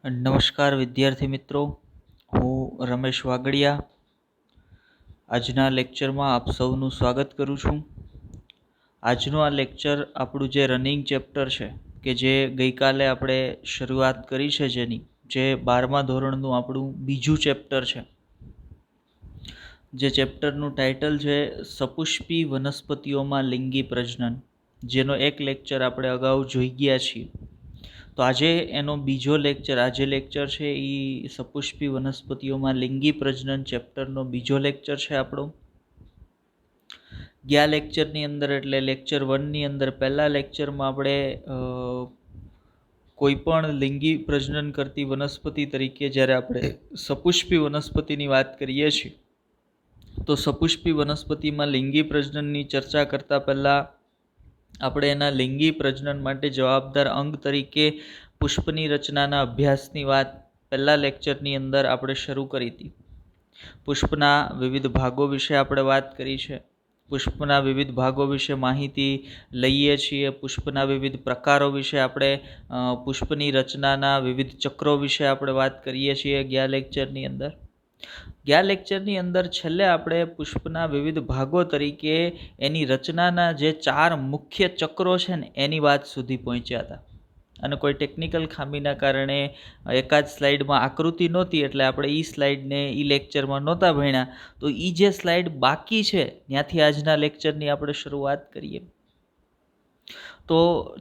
નમસ્કાર વિદ્યાર્થી મિત્રો, હું રમેશ વાગડિયા આજના લેક્ચરમાં આપ સૌનું સ્વાગત કરું છું. આજનું આ લેક્ચર આપણું જે રનિંગ ચેપ્ટર છે કે જે ગઈકાલે આપણે શરૂઆત કરી છે, જે 12મા ધોરણનું આપણું બીજું ચેપ્ટર છે, જે ચેપ્ટરનું ટાઇટલ છે સપુષ્પી વનસ્પતિઓમાં લિંગી પ્રજનન, જેનો એક લેક્ચર આપણે અગાઉ જોઈ ગયા છીએ. તો આજે એનો બીજો લેક્ચર, આજે લેક્ચર છે એ સપુષ્પી વનસ્પતિઓમાં લિંગી પ્રજનન ચેપ્ટરનો બીજો લેક્ચર છે આપણો. ગયા લેક્ચરની અંદર એટલે લેક્ચર 1ની અંદર પહેલા લેક્ચરમાં આપણે કોઈ પણ લિંગી પ્રજનન કરતી વનસ્પતિ તરીકે જ્યારે આપણે સપુષ્પી વનસ્પતિની વાત કરીએ છીએ, તો સપુષ્પી વનસ્પતિમાં લિંગી પ્રજનનની ચર્ચા કરતા પહેલાં આપણે એના લિંગી પ્રજનન માટે જવાબદાર અંગ તરીકે પુષ્પની રચનાના અભ્યાસની વાત પહેલા લેક્ચરની અંદર આપણે શરૂ કરી હતી. પુષ્પના વિવિધ ભાગો વિશે આપણે વાત કરી છે. પુષ્પના વિવિધ ભાગો વિશે માહિતી લઈએ છીએ. પુષ્પના વિવિધ પ્રકારો વિશે આપણે પુષ્પની રચનાના વિવિધ ચક્રો વિશે આપણે વાત કરીએ છીએ ગયા લેક્ચરની અંદર. ગયા લેક્ચરની અંદર છેલ્લે આપણે પુષ્પના વિવિધ ભાગો તરીકે એની રચનાના જે 4 મુખ્ય ચક્રો છે ને એની વાત સુધી પહોંચ્યા હતા. અને કોઈ ટેકનિકલ ખામીના કારણે એકાદ સ્લાઇડમાં આકૃતિ નહોતી, એટલે આપણે એ સ્લાઇડને એ લેક્ચરમાં નહોતા ભણ્યા. તો એ જે સ્લાઇડ બાકી છે ત્યાંથી આજના લેક્ચરની આપણે શરૂઆત કરીએ. તો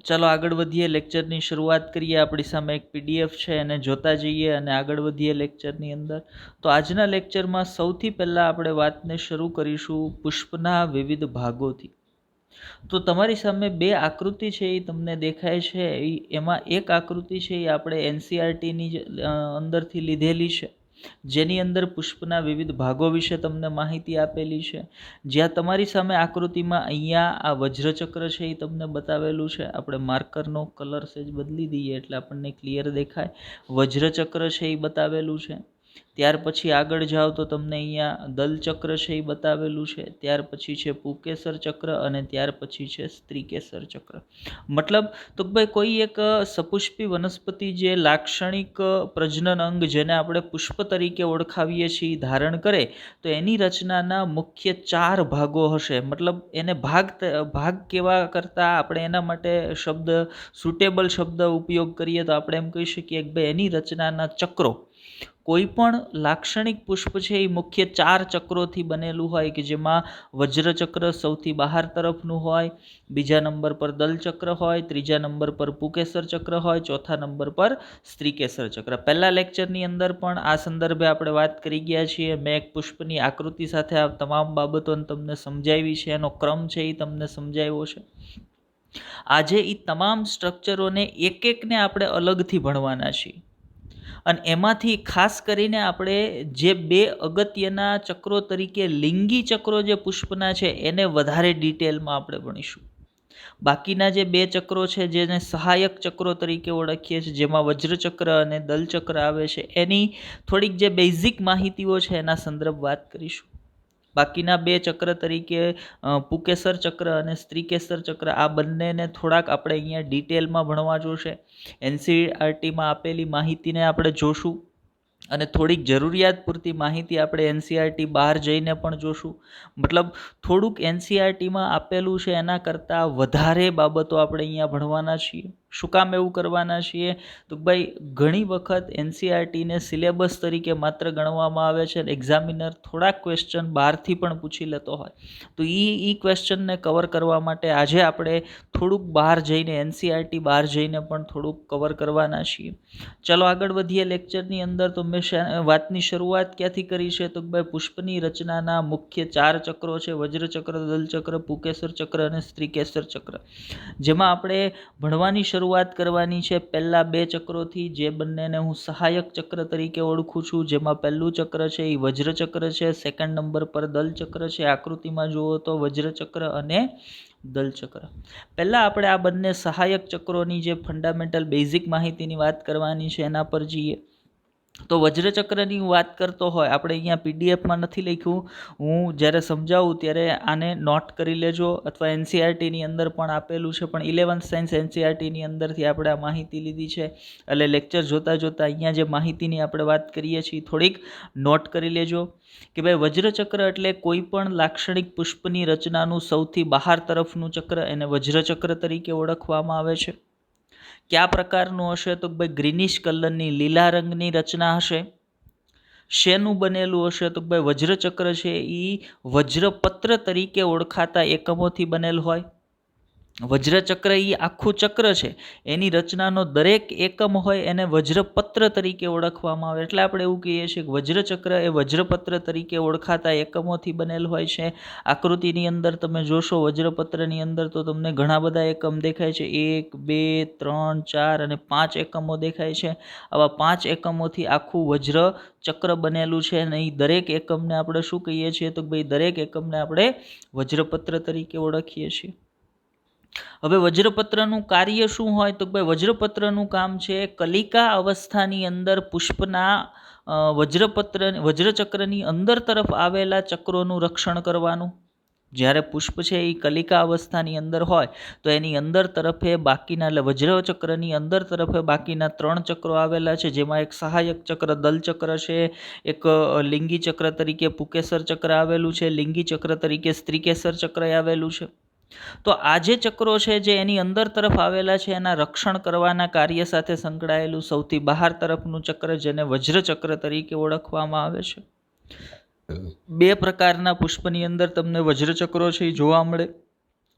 ચાલો આગળ વધીએ, લેક્ચરની શરૂઆત કરીએ. આપણી સામે એક PDF છે, એને જોતા જઈએ અને આગળ વધીએ લેક્ચરની અંદર. તો આજના લેક્ચરમાં સૌથી પહેલાં આપણે વાતને શરૂ કરીશું પુષ્પના વિવિધ ભાગોથી. તો તમારી સામે 2 આકૃતિ છે એ તમને દેખાય છે. એમાં એક આકૃતિ છે એ આપણે NCERTની અંદરથી લીધેલી છે, જેની અંદર પુષ્પના વિવિધ ભાગો વિશે તમને માહિતી આપેલી છે. જ્યાં તમારી સામે આકૃતિમાં અહીંયા આ વજ્રચક્ર છે એ તમને બતાવેલું છે. આપણે માર્કરનો કલર સેજ બદલી દઈએ એટલે આપણને ક્લિયર દેખાય. વજ્રચક્ર છે એ બતાવેલું છે. ત્યાર પછી આગળ જાઓ તો તમને અહીંયા દલચક્ર છે એ બતાવેલું છે. ત્યાર પછી છે પુકેસર ચક્ર અને ત્યાર પછી છે સ્ત્રીકેસર ચક્ર. મતલબ તો ભાઈ કોઈ એક સપુષ્પી વનસ્પતિ જે લાક્ષણિક પ્રજનન અંગ જેને આપણે પુષ્પ તરીકે ઓળખાવીએ છીએ ધારણ કરે, તો એની રચનાના મુખ્ય 4 ભાગો હશે. મતલબ એને ભાગ કેવા કરતાં આપણે એના માટે સુટેબલ શબ્દ ઉપયોગ કરીએ તો આપણે એમ કહી શકીએ કે ભાઈ એની રચનાના ચક્રો, કોઈ પણ લાક્ષણિક પુષ્પ છે એ મુખ્ય 4 ચક્રોથી બનેલું હોય, કે જેમાં વજ્રચક્ર સૌથી બહાર તરફનું હોય, બીજા નંબર પર દલચક્ર હોય, ત્રીજા નંબર પર પુકેસર ચક્ર હોય, ચોથા નંબર પર સ્ત્રીકેસર ચક્ર. પહેલા લેક્ચરની અંદર પણ આ સંદર્ભે આપણે વાત કરી ગયા છીએ. મેં એક પુષ્પની આકૃતિ સાથે આ તમામ બાબતોને તમને સમજાવી છે, એનો ક્રમ છે એ તમને સમજાવ્યો છે. આજે એ તમામ સ્ટ્રક્ચરોને એકને આપણે અલગથી ભણવાના છીએ. અને એમાંથી ખાસ કરીને આપણે જે 2 અગત્યના ચક્રો તરીકે લિંગી ચક્રો જે પુષ્પના છે એને વધારે ડિટેલમાં આપણે ભણીશું. બાકીના જે 2 ચક્રો છે જેને સહાયક ચક્રો તરીકે ઓળખીએ છીએ, જેમાં વજ્રચક્ર અને દલચક્ર આવે છે, એની થોડીક જે બેઝિક માહિતીઓ છે એના સંદર્ભ વાત કરીશું. બાકીના 2 ચક્ર તરીકે પુકેસર ચક્ર અને સ્ત્રીકેસર ચક્ર, આ બંનેને થોડાક આપણે અહીંયા ડિટેલમાં ભણવા જોશે. NCERTમાં આપેલી માહિતીને આપણે જોશું અને થોડીક જરૂરિયાત પૂરતી માહિતી આપણે NCERT બહાર જઈને પણ જોશું. મતલબ થોડુંક NCERTમાં આપેલું છે એના કરતાં વધારે બાબતો આપણે અહીંયા ભણવાના છીએ. શું કામ એવું કરવાના છીએ? તો ભાઈ ઘણી વખત NCERTને સિલેબસ તરીકે માત્ર ગણવામાં આવે છે, એક્ઝામિનર થોડાક ક્વેશ્ચન બહારથી પણ પૂછી લેતો હોય, તો એ ક્વેશ્ચનને કવર કરવા માટે આજે આપણે થોડુંક બહાર જઈને NCERT બહાર જઈને પણ થોડુંક કવર કરવાના છીએ. ચલો આગળ વધીએ લેક્ચરની અંદર. તો મેં વાતની શરૂઆત ક્યાંથી કરી છે? તો ભાઈ પુષ્પની રચનાના મુખ્ય 4 ચક્રો છે, વજ્રચક્ર, દલચક્ર, પુકેસર ચક્ર અને સ્ત્રીકેસર ચક્ર. જેમાં આપણે ભણવાની શરૂઆત કરવાની છે પહેલા 2 ચક્રોથી, જે બંનેને હું સહાયક ચક્ર તરીકે ઓળખું છું. જેમાં પહેલું ચક્ર છે એ વજ્રચક્ર છે, સેકન્ડ નંબર પર દલચક્ર છે. આકૃતિમાં જુઓ તો વજ્રચક્ર અને દલચક્ર. પહેલાં આપણે આ બંને સહાયક ચક્રોની જે ફંડામેન્ટલ બેઝિક માહિતીની વાત કરવાની છે એના પર જઈએ. તો વજ્રચક્રની વાત કરતો હોય, આપણે અહીંયા પીડીએફમાં નથી લખ્યું, હું જ્યારે સમજાવું ત્યારે આને નોટ કરી લેજો, અથવા એનસીઆરટીની અંદર પણ આપેલું છે, પણ 11th સાયન્સ એનસીઆરટીની અંદરથી આપણે આ માહિતી લીધી છે. એટલે લેક્ચર જોતાં અહીંયા જે માહિતીની આપણે વાત કરીએ છીએ થોડીક નોટ કરી લેજો કે ભાઈ વજ્રચક્ર એટલે કોઈ પણ લાક્ષણિક પુષ્પની રચનાનું સૌથી બહાર તરફનું ચક્ર, એને વજ્રચક્ર તરીકે ઓળખવામાં આવે છે. કયા પ્રકારનું હશે? તો ભાઈ ગ્રીનિશ કલરની, લીલા રંગની રચના હશે. શેનું બનેલું હશે? તો ભાઈ વજ્રચક્ર છે એ વજ્રપત્ર તરીકે ઓળખાતા એકમોથી બનેલ હોય. વજ્રચક્ર એ આખું ચક્ર છે, એની રચનાનો દરેક એકમ હોય એને વજ્રપત્ર તરીકે ઓળખવામાં આવે. એટલે આપણે એવું કહીએ છીએ કે વજ્રચક્ર એ વજ્રપત્ર તરીકે ઓળખાતા એકમોથી બનેલ હોય છે. આકૃતિની અંદર તમે જોશો વજ્રપત્રની અંદર તો તમને ઘણા બધા એકમ દેખાય છે. 1, 2, 3, 4 અને 5 એકમો દેખાય છે. આવા 5 એકમોથી આખું વજ્રચક્ર બનેલું છે, અને એ દરેક એકમને આપણે શું કહીએ છીએ? તો ભાઈ દરેક એકમને આપણે વજ્રપત્ર તરીકે ઓળખીએ છીએ. હવે વજ્રપત્રનું કાર્ય શું હોય? તો ભાઈ વજ્રપત્રનું કામ છે કલિકા અવસ્થાની અંદર પુષ્પના વજ્રચક્રની અંદર તરફ આવેલા ચક્રોનું રક્ષણ કરવાનું. જ્યારે પુષ્પ છે એ કલિકા અવસ્થાની અંદર હોય તો એની અંદર તરફે બાકીના, એટલે વજ્રચક્રની અંદર તરફે બાકીના 3 ચક્રો આવેલા છે, જેમાં એક સહાયક ચક્ર દલચક્ર છે, એક લિંગી ચક્ર તરીકે પુકેસર ચક્ર આવેલું છે, લિંગી ચક્ર તરીકે સ્ત્રીકેસર ચક્ર આવેલું છે. તો આ જે ચક્રો છે જે એની અંદર તરફ આવેલા છે એના રક્ષણ કરવાના કાર્ય સાથે સંકળાયેલું સૌથી બહાર તરફનું ચક્ર, જેને વજ્રચક્ર તરીકે ઓળખવામાં આવે છે. 2 પ્રકારના પુષ્પની અંદર તમને વજ્રચક્રો છે એ જોવા મળે,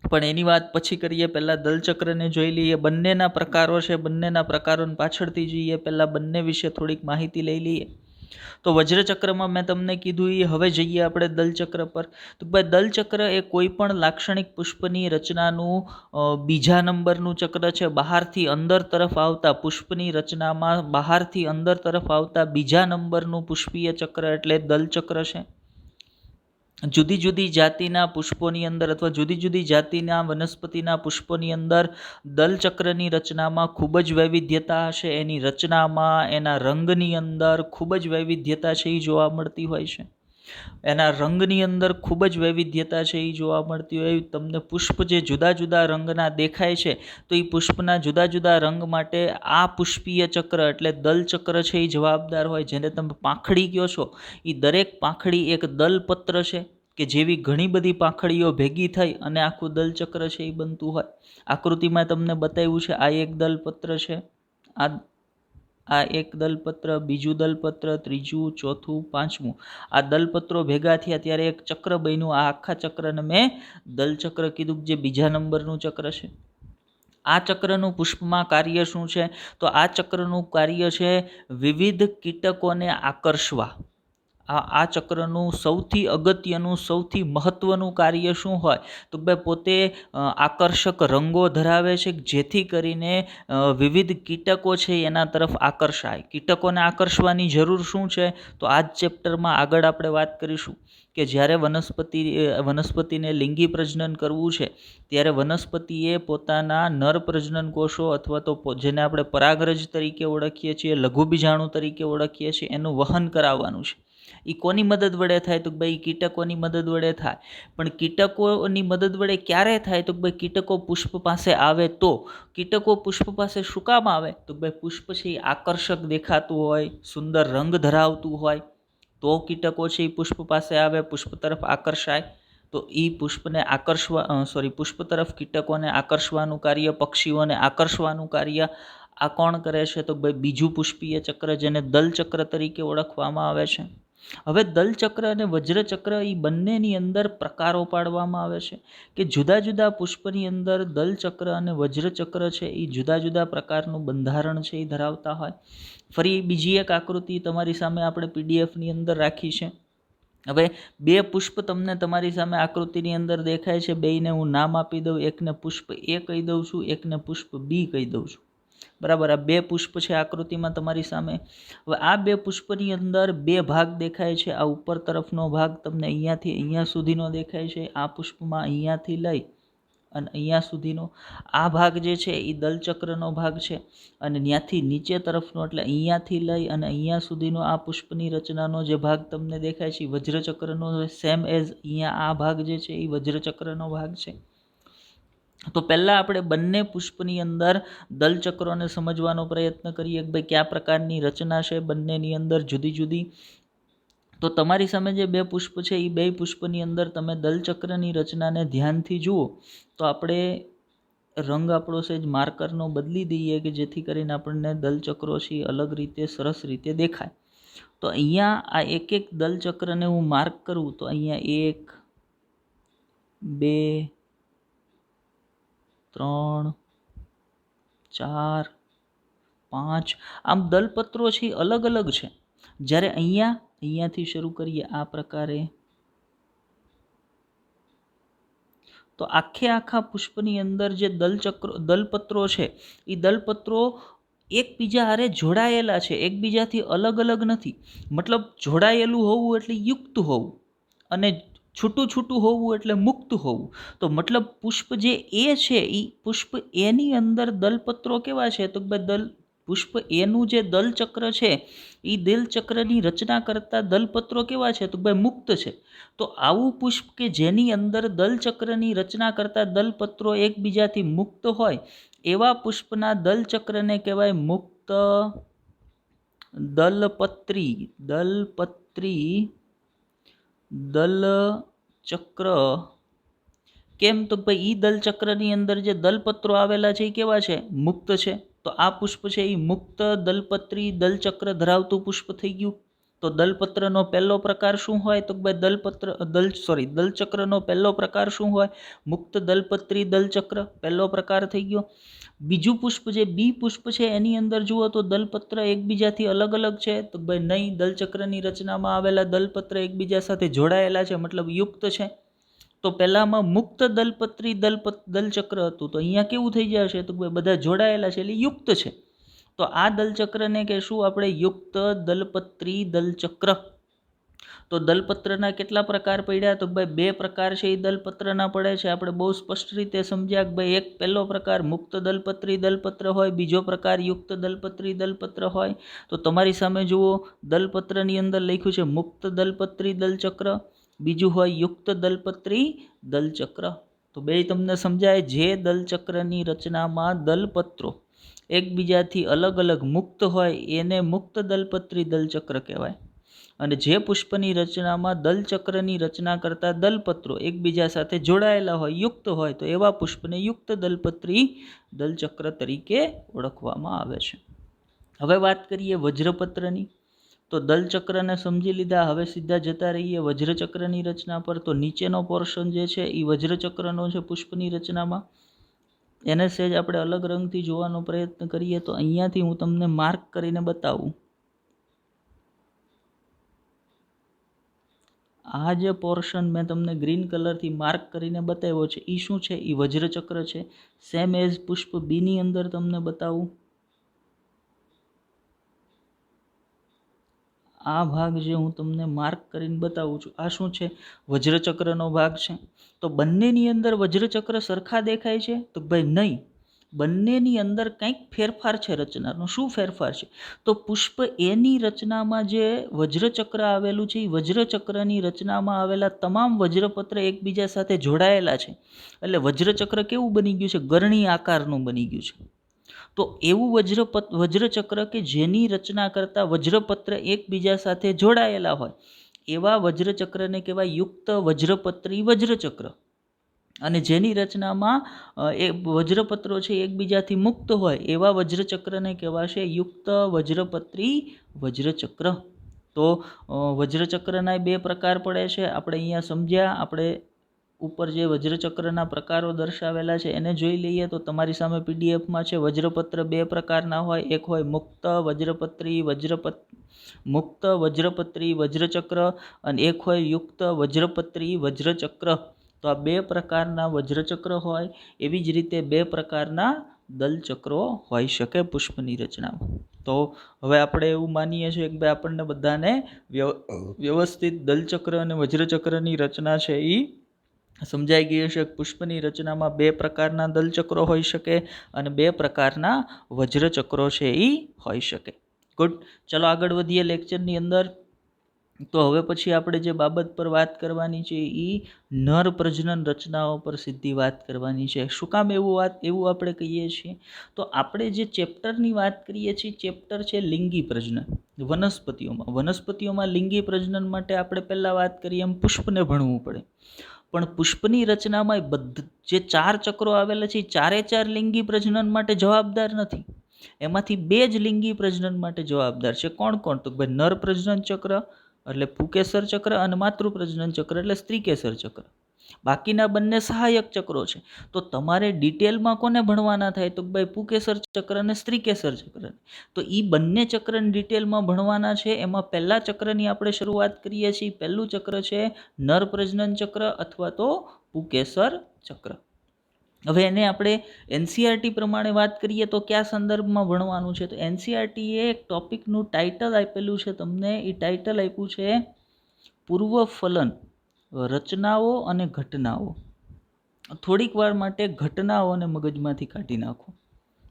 પણ એની વાત પછી કરીએ. પહેલાં દલચક્રને જોઈ લઈએ. બંનેના પ્રકારો છે, બંનેના પ્રકારોને પાછળથી જોઈએ. પહેલાં બંને વિશે થોડીક માહિતી લઈ લઈએ. તો વજ્રચક્રમાં મેં તમને કીધું એ. હવે જઈએ આપણે દલચક્ર પર. તો ભાઈ દલચક્ર એ કોઈ પણ લાક્ષણિક પુષ્પની રચનાનું બીજા નંબરનું ચક્ર છે. બહારથી અંદર તરફ આવતા પુષ્પની રચનામાં બહારથી અંદર તરફ આવતા બીજા નંબરનું પુષ્પીય ચક્ર એટલે દલચક્ર છે. જુદી જુદી જાતિના પુષ્પોની અંદર અથવા જુદી જુદી જાતિના વનસ્પતિના પુષ્પોની અંદર દલચક્રની રચનામાં ખૂબ જ વૈવિધ્યતા હશે. એની રચનામાં, એના રંગની અંદર ખૂબ જ વૈવિધ્યતા છે એ જોવા મળતી હોય છે. એના રંગની અંદર ખૂબ જ વૈવિધ્યતા છે એ જોવા મળતી હોય. તમને પુષ્પ જે જુદા જુદા રંગના દેખાય છે તો એ પુષ્પના જુદા જુદા રંગ માટે આ પુષ્પીય ચક્ર એટલે દલચક્ર છે એ જવાબદાર હોય. જેને તમે પાંખડી કહો છો, એ દરેક પાંખડી એક દલપત્ર છે કે જેવી ઘણી બધી પાંખડીઓ ભેગી થઈ અને આખું દલચક્ર છે એ બનતું હોય. આકૃતિમાં તમને બતાવ્યું છે, આ એક દલપત્ર છે, આ એક દલપત્ર, બીજું દલપત્ર, ત્રીજું, ચોથું, પાંચમું. આ દલપત્રો ભેગા થયા ત્યારે એક ચક્ર બન્યું. આ આખા ચક્રને મેં દલચક્ર કીધું, જે બીજા નંબરનું ચક્ર છે. આ ચક્રનું પુષ્પમાં કાર્ય શું છે? તો આ ચક્રનું કાર્ય છે વિવિધ કીટકોને આકર્ષવા. આ ચક્રનું સૌથી અગત્યનું, સૌથી મહત્વનું કાર્ય શું હોય? તો ભાઈ પોતે આકર્ષક રંગો ધરાવે છે, જેથી કરીને વિવિધ કીટકો છે એના તરફ આકર્ષાય. કીટકોને આકર્ષવાની જરૂર શું છે? તો આ જ ચેપ્ટરમાં આગળ આપણે વાત કરીશું કે જ્યારે વનસ્પતિને લિંગી પ્રજનન કરવું છે ત્યારે વનસ્પતિએ પોતાના નર પ્રજનન કોષો અથવા તો જેને આપણે પરાગરજ તરીકે ઓળખીએ છીએ, લઘુબીજાણુ તરીકે ઓળખીએ છીએ, એનું વહન કરાવવાનું છે. એ કોની મદદ વડે થાય? તો ભાઈ કીટકોની મદદ વડે થાય. પણ કીટકોની મદદ વડે ક્યારે થાય? તો ભાઈ કીટકો પુષ્પ પાસે આવે તો. કીટકો પુષ્પ પાસે શું કામ આવે? તો ભાઈ પુષ્પ છે એ આકર્ષક દેખાતું હોય, સુંદર રંગ ધરાવતું હોય, તો કીટકો છે એ પુષ્પ પાસે આવે, પુષ્પ તરફ આકર્ષાય. તો એ પુષ્પને પુષ્પ તરફ કીટકોને આકર્ષવાનું કાર્ય, પક્ષીઓને આકર્ષવાનું કાર્ય આ કોણ કરે છે? તો ભાઈ બીજું પુષ્પીય ચક્ર, જેને દલચક્ર તરીકે ઓળખવામાં આવે છે. હવે દલચક્ર અને વજ્રચક્ર એ બંનેની અંદર પ્રકારો પાડવામાં આવે છે કે જુદા જુદા પુષ્પની અંદર દલચક્ર અને વજ્રચક્ર છે એ જુદા જુદા પ્રકારનું બંધારણ છે એ ધરાવતા હોય. ફરી બીજી એક આકૃતિ તમારી સામે આપણે પીડીએફની અંદર રાખી છે. હવે 2 પુષ્પ તમને તમારી સામે આકૃતિની અંદર દેખાય છે. બેયને હું નામ આપી દઉં. એકને પુષ્પ A કહી દઉં છું, એકને પુષ્પ B કહી દઉં છું. બરાબર, આ 2 પુષ્પ છે આકૃતિમાં તમારી સામે. હવે આ 2 પુષ્પની અંદર 2 ભાગ દેખાય છે. આ ઉપર તરફનો ભાગ તમને અહીંયાથી અહીંયા સુધીનો દેખાય છે. આ પુષ્પમાં અહીંયાથી લઈ અને અહીંયા સુધીનો આ ભાગ જે છે એ દલચક્રનો ભાગ છે, અને ત્યાંથી નીચે તરફનો એટલે અહીંયાથી લઈ અને અહીંયા સુધીનો આ પુષ્પની રચનાનો જે ભાગ તમને દેખાય છે એ વજ્રચક્રનો, સેમ એઝ અહીંયા આ ભાગ જે છે એ વજ્રચક્રનો ભાગ છે. તો પહેલાં આપણે બંને પુષ્પની અંદર દલચક્રોને સમજવાનો પ્રયત્ન કરીએ કે ભાઈ કયા પ્રકારની રચના છે બંનેની અંદર જુદી જુદી. તો તમારી સામે જે બે પુષ્પ છે એ બે પુષ્પની અંદર તમે દલચક્રની રચનાને ધ્યાનથી જુઓ તો આપણે રંગ આપણો સેજ માર્કરનો બદલી દઈએ કે જેથી કરીને આપણને દલચક્રો છે અલગ રીતે સરસ રીતે દેખાય. તો અહીંયા આ એક એક દલચક્રને હું માર્ક કરું તો અહીંયા 1 2 3 4 5 આમ દલપત્રો છે અલગ અલગ છે. જ્યારે અહીંયાથી શરૂ કરીએ આ પ્રકારે, તો આખા પુષ્પની અંદર જે દલપત્રો છે એ દલપત્રો એકબીજા હારે જોડાયેલા છે, એકબીજાથી અલગ અલગ નથી. મતલબ જોડાયેલું હોવું એટલે યુક્ત હોવું, અને છૂટું છૂટું હોવું એટલે મુક્ત હોવું. તો મતલબ પુષ્પ જે એ છે એ પુષ્પ એની અંદર દલપત્રો કેવા છે તો પુષ્પ એનું જે દલચક્ર છે એ દલચક્રની રચના કરતા દલપત્રો કેવા છે તો મુક્ત છે. તો આવું પુષ્પ કે જેની અંદર દલચક્રની રચના કરતા દલપત્રો એકબીજાથી મુક્ત હોય એવા પુષ્પના દલચક્રને કહેવાય મુક્ત દલપત્રી. દલચક્ર કેમ તો ભાઈ એ દલચક્રની અંદર જે દલપત્રો આવેલા છે એ કેવા છે? મુક્ત છે. તો આ પુષ્પ છે એ મુક્ત દલપત્રી દલચક્ર ધરાવતું પુષ્પ થઈ ગયું. તો દલપત્રનો પહેલો પ્રકાર શું હોય તો ભાઈ દલચક્રનો પહેલો પ્રકાર શું હોય? મુક્ત દલપત્રી દલચક્ર પહેલો પ્રકાર થઈ ગયો. બીજું પુષ્પ જે બી પુષ્પ છે એની અંદર જુઓ તો દલપત્ર એકબીજાથી અલગ અલગ છે તો ભાઈ નહીં, દલચક્રની રચનામાં આવેલા દલપત્ર એકબીજા સાથે જોડાયેલા છે, મતલબ યુક્ત છે. તો પહેલામાં મુક્ત દલપત્રી દલચક્ર હતું, તો અહીંયા કેવું થઈ જશે તો ભાઈ બધા જોડાયેલા છે એટલે યુક્ત છે. તો આ દલચક્રને કહેશું આપણે યુક્ત દલપત્રી દલચક્ર. તો દલપત્રના કેટલા પ્રકાર પડ્યા તો ભાઈ બે પ્રકાર છે એ દલપત્રના પડે છે. આપણે બહુ સ્પષ્ટ રીતે સમજ્યા કે ભાઈ એક પહેલો પ્રકાર મુક્ત દલપત્રી દલપત્ર હોય, બીજો પ્રકાર યુક્ત દલપત્રી દલપત્ર હોય. તો તમારી સામે જુઓ દલપત્રની અંદર લખ્યું છે મુક્ત દલપત્રી દલચક્ર, બીજું હોય યુક્ત દલપત્રી દલચક્ર. તો બે તમને સમજાય, જે દલચક્રની રચનામાં દલપત્રો એકબીજાથી અલગ અલગ મુક્ત હોય એને મુક્ત દલપત્રી દલચક્ર કહેવાય, અને જે પુષ્પની રચનામાં દલચક્રની રચના કરતા દલપત્રો એકબીજા સાથે જોડાયેલા હોય, યુક્ત હોય, તો એવા પુષ્પને યુક્ત દલપત્રી દલચક્ર તરીકે ઓળખવામાં આવે છે. હવે વાત કરીએ વજ્રપત્રની. તો દલચક્રને સમજી લીધા, હવે સીધા જતા રહીએ વજ્રચક્રની રચના પર. તો નીચેનો પોર્શન જે છે એ વજ્રચક્રનો છે પુષ્પની રચનામાં. એને સહેજ આપણે અલગ રંગથી જોવાનો પ્રયત્ન કરીએ તો અહીંયાથી હું તમને માર્ક કરીને બતાવું. આ જે પોર્શન મેં તમને ગ્રીન કલરથી માર્ક કરીને બતાવ્યો છે એ શું છે? એ વજ્રચક્ર છે. સેમ એઝ પુષ્પ બીની અંદર તમને બતાવું. આ ભાગ જે હું તમને માર્ક કરીને બતાવું છું આ શું છે? વજ્રચક્રનો ભાગ છે. તો બંનેની અંદર વજ્રચક્ર સરખા દેખાય છે તો ભાઈ નહીં, બંનેની અંદર કંઈક ફેરફાર છે રચનાનો. શું ફેરફાર છે? તો પુષ્પ એની રચનામાં જે વજ્રચક્ર આવેલું છે એ વજ્રચક્રની રચનામાં આવેલા તમામ વજ્રપત્ર એકબીજા સાથે જોડાયેલા છે. એટલે વજ્રચક્ર કેવું બની ગયું છે? ગરણી આકારનું બની ગયું છે. તો એવું વજ્રચક્ર કે જેની રચના કરતા વજ્રપત્ર એકબીજા સાથે જોડાયેલા હોય એવા વજ્રચક્રને કહેવાય યુક્ત વજ્રપત્રી વજ્રચક્ર. અને જેની રચનામાં એ વજ્રપત્રો છે એકબીજાથી મુક્ત હોય એવા વજ્રચક્રને કહેવાશે યુક્ત વજ્રપત્રી વજ્રચક્ર. તો વજ્રચક્રના બે પ્રકાર પડે છે, આપણે અહીંયા સમજ્યા. આપણે ઉપર જે વજ્રચક્રના પ્રકારો દર્શાવેલા છે એને જોઈ લઈએ. તો તમારી સામે પીડીએફમાં છે વજ્રપત્ર બે પ્રકારના હોય, એક હોય મુક્ત વજ્રપત્રી વજ્રચક્ર અને એક હોય યુક્ત વજ્રપત્રી વજ્રચક્ર. તો આ બે પ્રકારના વજ્રચક્ર હોય, એવી જ રીતે બે પ્રકારના દલચક્રો હોઈ શકે પુષ્પની રચનામાં. તો હવે આપણે એવું માનીએ છીએ કે ભાઈ આપણને બધાને વ્યવસ્થિત દલચક્ર અને વજ્રચક્રની રચના છે એ સમજાઈ ગયું હશે કે પુષ્પની રચનામાં 2 પ્રકારના દલચક્રો હોઈ શકે અને 2 પ્રકારના વજ્રચક્રો છે એ હોઈ શકે. ગુડ. ચલો આગળ વધીએ લેક્ચરની અંદર. તો હવે પછી આપણે જે બાબત પર વાત કરવાની છે એ નર પ્રજનન રચનાઓ પર સીધી વાત કરવાની છે. શું કામ એવું આપણે કહીએ છીએ? તો આપણે જે ચેપ્ટરની વાત કરીએ છીએ ચેપ્ટર છે લિંગી પ્રજનન વનસ્પતિઓમાં લિંગી પ્રજનન માટે આપણે પહેલાં વાત કરીએ એમ પુષ્પને ભણવું પડે. પણ પુષ્પની રચનામાં જે 4 ચક્રો આવેલા છે એ 4 લિંગી પ્રજનન માટે જવાબદાર નથી. એમાંથી 2 જ લિંગી પ્રજનન માટે જવાબદાર છે. કોણ કોણ? તો ભાઈ નર પ્રજનન ચક્ર એટલે પુકેસર ચક્ર અને માતૃ પ્રજનન ચક્ર એટલે સ્ત્રીકેસર ચક્ર. બાકીના બંને સહાયક ચક્રો છે. તો તમારે ડિટેલમાં કોને ભણવાના થાય? તો ભાઈ પુકેસર ચક્ર અને સ્ત્રીકેસર ચક્ર. તો એ બંને ચક્રને ડિટેલમાં ભણવાના છે. એમાં પહેલા ચક્રની આપણે શરૂઆત કરીએ છીએ. પહેલું ચક્ર છે નર પ્રજનન ચક્ર અથવા તો પુકેસર ચક્ર. હવે એને આપણે એનસીઆરટી પ્રમાણે વાત કરીએ તો કયા સંદર્ભમાં ભણવાનું છે? તો એનસીઆરટીએ એક ટોપિકનું ટાઇટલ આપેલું છે તમને. એ ટાઇટલ આપ્યું છે પૂર્વફલન રચનાઓ અને ઘટનાઓ. થોડીક વાર માટે ઘટનાઓને મગજમાંથી કાઢી નાખો.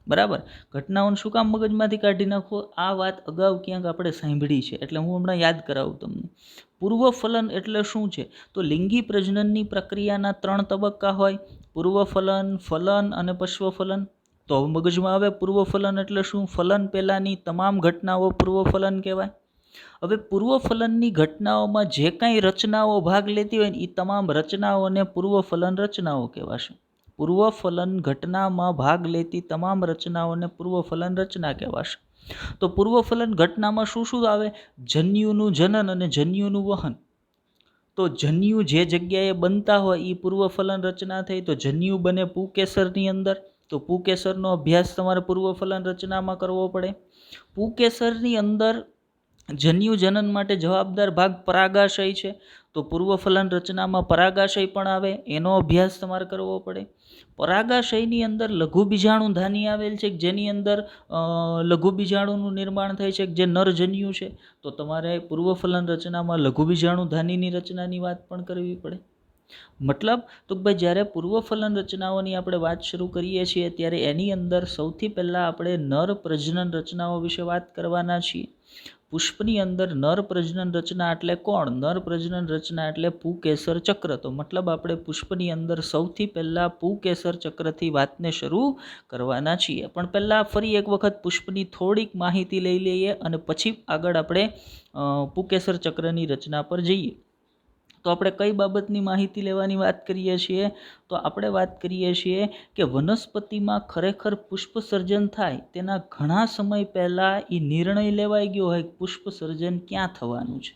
બરાબર. ઘટનાઓને શું કામ મગજમાંથી કાઢી નાખો? આ વાત અગાઉ ક્યાંક આપણે સાંભળી છે એટલે હું હમણાં યાદ કરાવું તમને. પૂર્વફલન એટલે શું છે? તો લિંગી પ્રજનનની પ્રક્રિયાના 3 તબક્કા હોય: પૂર્વફલન, ફલન અને પશ્વફલન. તો હવે મગજમાં આવે પૂર્વફલન એટલે શું? ફલન પહેલાંની તમામ ઘટનાઓ પૂર્વફલન કહેવાય. હવે પૂર્વફલનની ઘટનાઓમાં જે કાંઈ રચનાઓ ભાગ લેતી હોય ને એ તમામ રચનાઓને પૂર્વફલન રચનાઓ કહેવાશે. પૂર્વફલન ઘટનામાં ભાગ લેતી તમામ રચનાઓને પૂર્વફલન રચના કહેવાશે. તો પૂર્વફલન ઘટનામાં શું શું આવે? જન્યુનું જનન અને જન્યુનું વહન. તો જન્યુ જે જગ્યાએ બનતા હોય એ પૂર્વફલન રચના થઈ. તો જન્યુ બને પુકેસરની અંદર. તો પુકેસરનો અભ્યાસ તમારે પૂર્વફલન રચનામાં કરવો પડે. પુકેસરની અંદર જન્યુ જનન માટે જવાબદાર ભાગ પરાગાશય છે. તો પૂર્વફલન રચનામાં પરાગાશય પણ આવે. એનો અભ્યાસ તમારે કરવો પડે. પરાગાશયની અંદર લઘુ બીજાણુધાની આવેલ છે જેની અંદર લઘુ બીજાણુનું નિર્માણ થાય છે જે નરજન્યુ છે. તો તમારે પૂર્વફલન રચનામાં લઘુ બીજાણુધાનીની રચનાની વાત પણ કરવી પડે. મતલબ તો ભાઈ જ્યારે પૂર્વફલન રચનાઓની આપણે વાત શરૂ કરીએ છીએ ત્યારે એની અંદર સૌથી પહેલાં આપણે નર પ્રજનન રચનાઓ વિશે વાત કરવાના છીએ. પુષ્પની અંદર નર પ્રજનન રચના એટલે કોણ? નર પ્રજનન રચના એટલે પુકેસર ચક્ર. તો મતલબ આપણે પુષ્પની અંદર સૌથી પહેલાં પુકેસર ચક્રથી વાતને શરૂ કરવાના છીએ. પણ પહેલાં ફરી એક વખત પુષ્પની થોડીક માહિતી લઈ લઈએ અને પછી આગળ આપણે પુકેસર ચક્રની રચના પર જઈએ. તો આપણે કઈ બાબતની માહિતી લેવાની વાત કરીએ છીએ? તો આપણે વાત કરીએ છીએ કે વનસ્પતિમાં ખરેખર પુષ્પ સર્જન થાય તેના ઘણા સમય પહેલાં એ નિર્ણય લેવાઈ ગયો હોય પુષ્પ સર્જન ક્યાં થવાનું છે.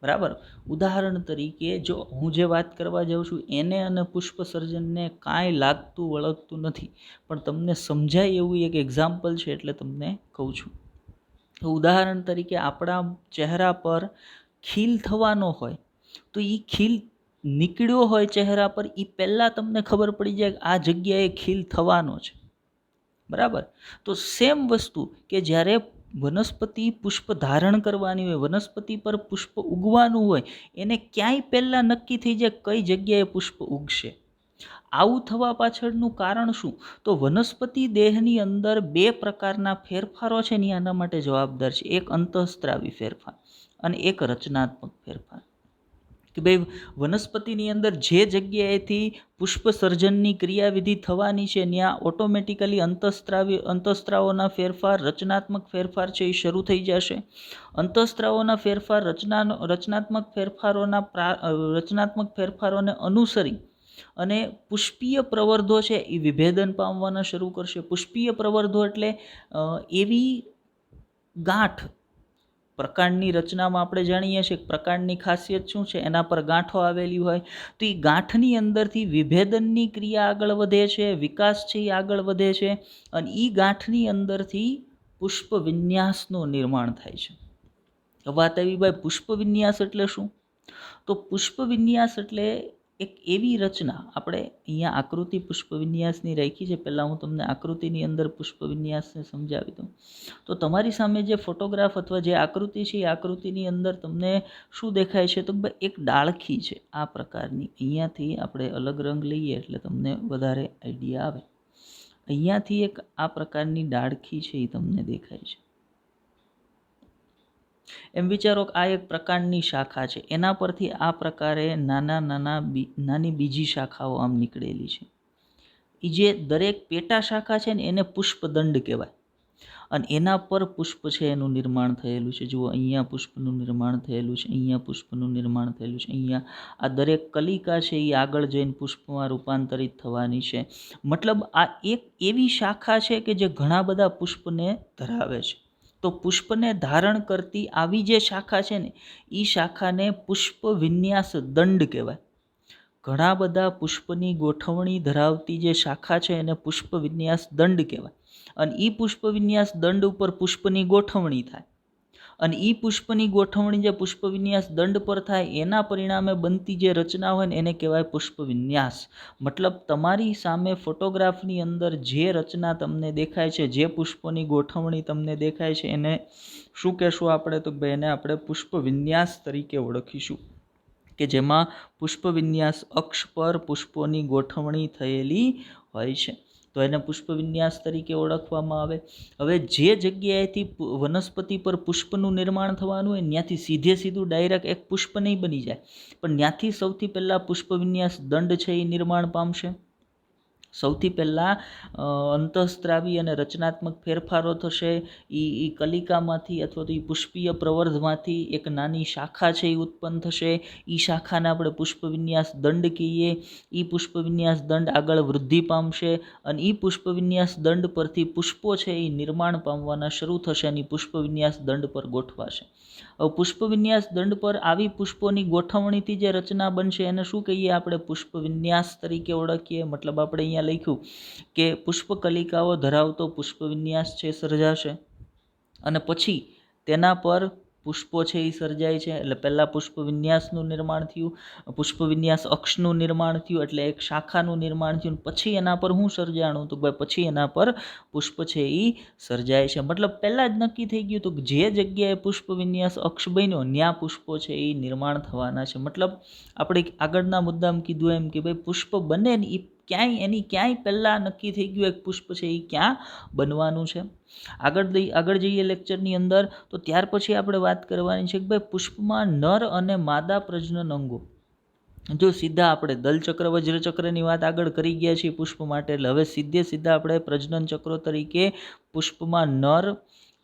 બરાબર. ઉદાહરણ તરીકે જો હું જે વાત કરવા જાઉં છું એને અને પુષ્પ સર્જનને કાંઈ લાગતું વળગતું નથી, પણ તમને સમજાય એવું એક એક્ઝામ્પલ છે એટલે તમને કહું છું. તો ઉદાહરણ તરીકે આપણા ચહેરા પર ખીલ થવાનો હોય તો એ ખીલ નીકળ્યો હોય ચહેરા પર એ પહેલાં તમને ખબર પડી જાય કે આ જગ્યાએ ખીલ થવાનો છે. બરાબર. તો સેમ વસ્તુ કે જ્યારે વનસ્પતિ પુષ્પ ધારણ કરવાની હોય, વનસ્પતિ પર પુષ્પ ઉગવાનું હોય, એને ક્યાંય પહેલાં નક્કી થઈ જાય કઈ જગ્યાએ પુષ્પ ઉગશે. આવું થવા પાછળનું કારણ શું? તો વનસ્પતિ દેહની અંદર 2 પ્રકારના ફેરફારો છે ને આના માટે જવાબદાર છે. એક અંતઃસ્ત્રાવી ફેરફાર અને એક રચનાત્મક ફેરફાર. કે ભાઈ વનસ્પતિની અંદર જે જગ્યાએથી પુષ્પ સર્જનની ક્રિયાવિધિ થવાની છે ત્યાં ઓટોમેટિકલી અંતઃસ્ત્રાવોના ફેરફાર, રચનાત્મક ફેરફાર છે એ શરૂ થઈ જશે. અંતઃસ્ત્રાવોના ફેરફાર રચનાત્મક ફેરફારોને અનુસરી અને પુષ્પીય પ્રવર્ધો છે એ વિભેદન પામવાના શરૂ કરશે. પુષ્પીય પ્રવર્ધો એટલે એવી ગાંઠ પ્રકાંડની રચનામાં આપણે જાણીએ છીએ પ્રકાંડની ખાસિયત શું છે, એના પર ગાંઠો આવેલી હોય તો એ ગાંઠની અંદરથી વિભેદનની ક્રિયા આગળ વધે છે, વિકાસ છે એ આગળ વધે છે અને એ ગાંઠની અંદરથી પુષ્પ વિન્યાસનું નિર્માણ થાય છે. વાત આવી ભાઈ પુષ્પ વિન્યાસ એટલે શું? તો પુષ્પ વિન્યાસ એટલે એક એવી રચના આપણે અહીંયા આકૃતિ પુષ્પ વિન્યાસની રાખી છે. પહેલાં હું તમને આકૃતિની અંદર પુષ્પ વિન્યાસને સમજાવી દઉં. તો તમારી સામે જે ફોટોગ્રાફ અથવા જે આકૃતિ છે એ આકૃતિની અંદર તમને શું દેખાય છે? તો એક ડાળખી છે આ પ્રકારની. અહીંયાથી આપણે અલગ રંગ લઈએ એટલે તમને વધારે આઈડિયા આવે. અહીંયાથી એક આ પ્રકારની ડાળખી છે એ તમને દેખાય છે. એમ વિચારો કે આ એક પ્રકારની શાખા છે, એના પરથી આ પ્રકારે નાની બીજી શાખાઓ આમ નીકળેલી છે. એ જે દરેક પેટા શાખા છે ને એને પુષ્પદંડ કહેવાય. અને એના પર પુષ્પ છે એનું નિર્માણ થયેલું છે. જુઓ, અહીંયા પુષ્પનું નિર્માણ થયેલું છે, અહીંયા પુષ્પનું નિર્માણ થયેલું છે, અહીંયા આ દરેક કલિકા છે એ આગળ જઈને પુષ્પમાં રૂપાંતરિત થવાની છે. મતલબ આ એક એવી શાખા છે કે જે ઘણા બધા પુષ્પને ધરાવે છે. તો પુષ્પને ધારણ કરતી આવી જે શાખા છે ને એ શાખાને પુષ્પ વિન્યાસ દંડ કહેવાય. ઘણા બધા પુષ્પની ગોઠવણી ધરાવતી જે શાખા છે એને પુષ્પ વિન્યાસ દંડ કહેવાય. અને એ પુષ્પ વિન્યાસ દંડ ઉપર પુષ્પની ગોઠવણી થાય. અને એ પુષ્પની ગોઠવણી જે પુષ્પ વિન્યાસ દંડ પર થાય એના પરિણામે બનતી જે રચના હોય ને એને કહેવાય પુષ્પ વિન્યાસ. મતલબ તમારી સામે ફોટોગ્રાફની અંદર જે રચના તમને દેખાય છે, જે પુષ્પોની ગોઠવણી તમને દેખાય છે એને શું કહેશું આપણે? તો ભાઈ એને આપણે પુષ્પ વિન્યાસ તરીકે ઓળખીશું, કે જેમાં પુષ્પ વિન્યાસ અક્ષ પર પુષ્પોની ગોઠવણી થયેલી હોય છે. તો એને પુષ્પ વિન્યાસ તરીકે ઓળખવામાં આવે. હવે જે જગ્યાએથી વનસ્પતિ પર પુષ્પનું નિર્માણ થવાનું હોય ત્યાંથી સીધું ડાયરેક્ટ એક પુષ્પ નહીં બની જાય, પણ ત્યાંથી સૌથી પહેલાં પુષ્પ વિન્યાસ દંડ છે એ નિર્માણ પામશે. સૌથી પહેલાં અંતઃસ્ત્રાવી અને રચનાત્મક ફેરફારો થશે. એ કલિકામાંથી અથવા તો એ પુષ્પીય પ્રવર્ધમાંથી એક નાની શાખા છે એ ઉત્પન્ન થશે. એ શાખાને આપણે પુષ્પ વિન્યાસ દંડ કહીએ. એ પુષ્પ વિન્યાસ દંડ આગળ વૃદ્ધિ પામશે અને એ પુષ્પ વિન્યાસ દંડ પરથી પુષ્પો છે એ નિર્માણ પામવાના શરૂ થશે અને પુષ્પ વિન્યાસ દંડ પર ગોઠવાશે. હવે પુષ્પ વિન્યાસ દંડ પર આવી પુષ્પોની ગોઠવણીથી જે રચના બનશે એને શું કહીએ આપણે? પુષ્પ વિન્યાસ તરીકે ઓળખીએ. મતલબ આપણે અહીંયા લખ્યું કે પુષ્પ કલિકાઓ ધરાવતો પુષ્પ વિન્યાસ છે સર્જાશે અને પછી તેના પર પુષ્પો છે એ સર્જાય છે. એટલે પહેલાં પુષ્પ વિન્યાસનું નિર્માણ થયું, પુષ્પ વિન્યાસ અક્ષનું નિર્માણ થયું, એટલે એક શાખાનું નિર્માણ થયું. પછી એના પર શું સર્જાણું? તો ભાઈ પછી એના પર પુષ્પ છે એ સર્જાય છે. મતલબ પહેલાં જ નક્કી થઈ ગયું હતું કે જે જગ્યાએ પુષ્પ વિન્યાસ અક્ષ બન્યો ત્યાં પુષ્પો છે એ નિર્માણ થવાના છે. મતલબ આપણે આગળના મુદ્દામાં કીધું એમ કે ભાઈ પુષ્પ બને ને એ ક્યાંય પહેલાં નક્કી થઈ ગયું એક પુષ્પ છે એ ક્યાં બનવાનું છે. આગળ જઈએ લેક્ચરની અંદર તો ત્યાર પછી આપણે વાત કરવાની છે કે ભાઈ પુષ્પમાં નર અને માદા પ્રજનન અંગો. જો સીધા આપણે દલચક્ર વજ્રચક્રની વાત આગળ કરી ગયા છીએ પુષ્પ માટે, એટલે હવે સીધા આપણે પ્રજનન ચક્રો તરીકે પુષ્પમાં નર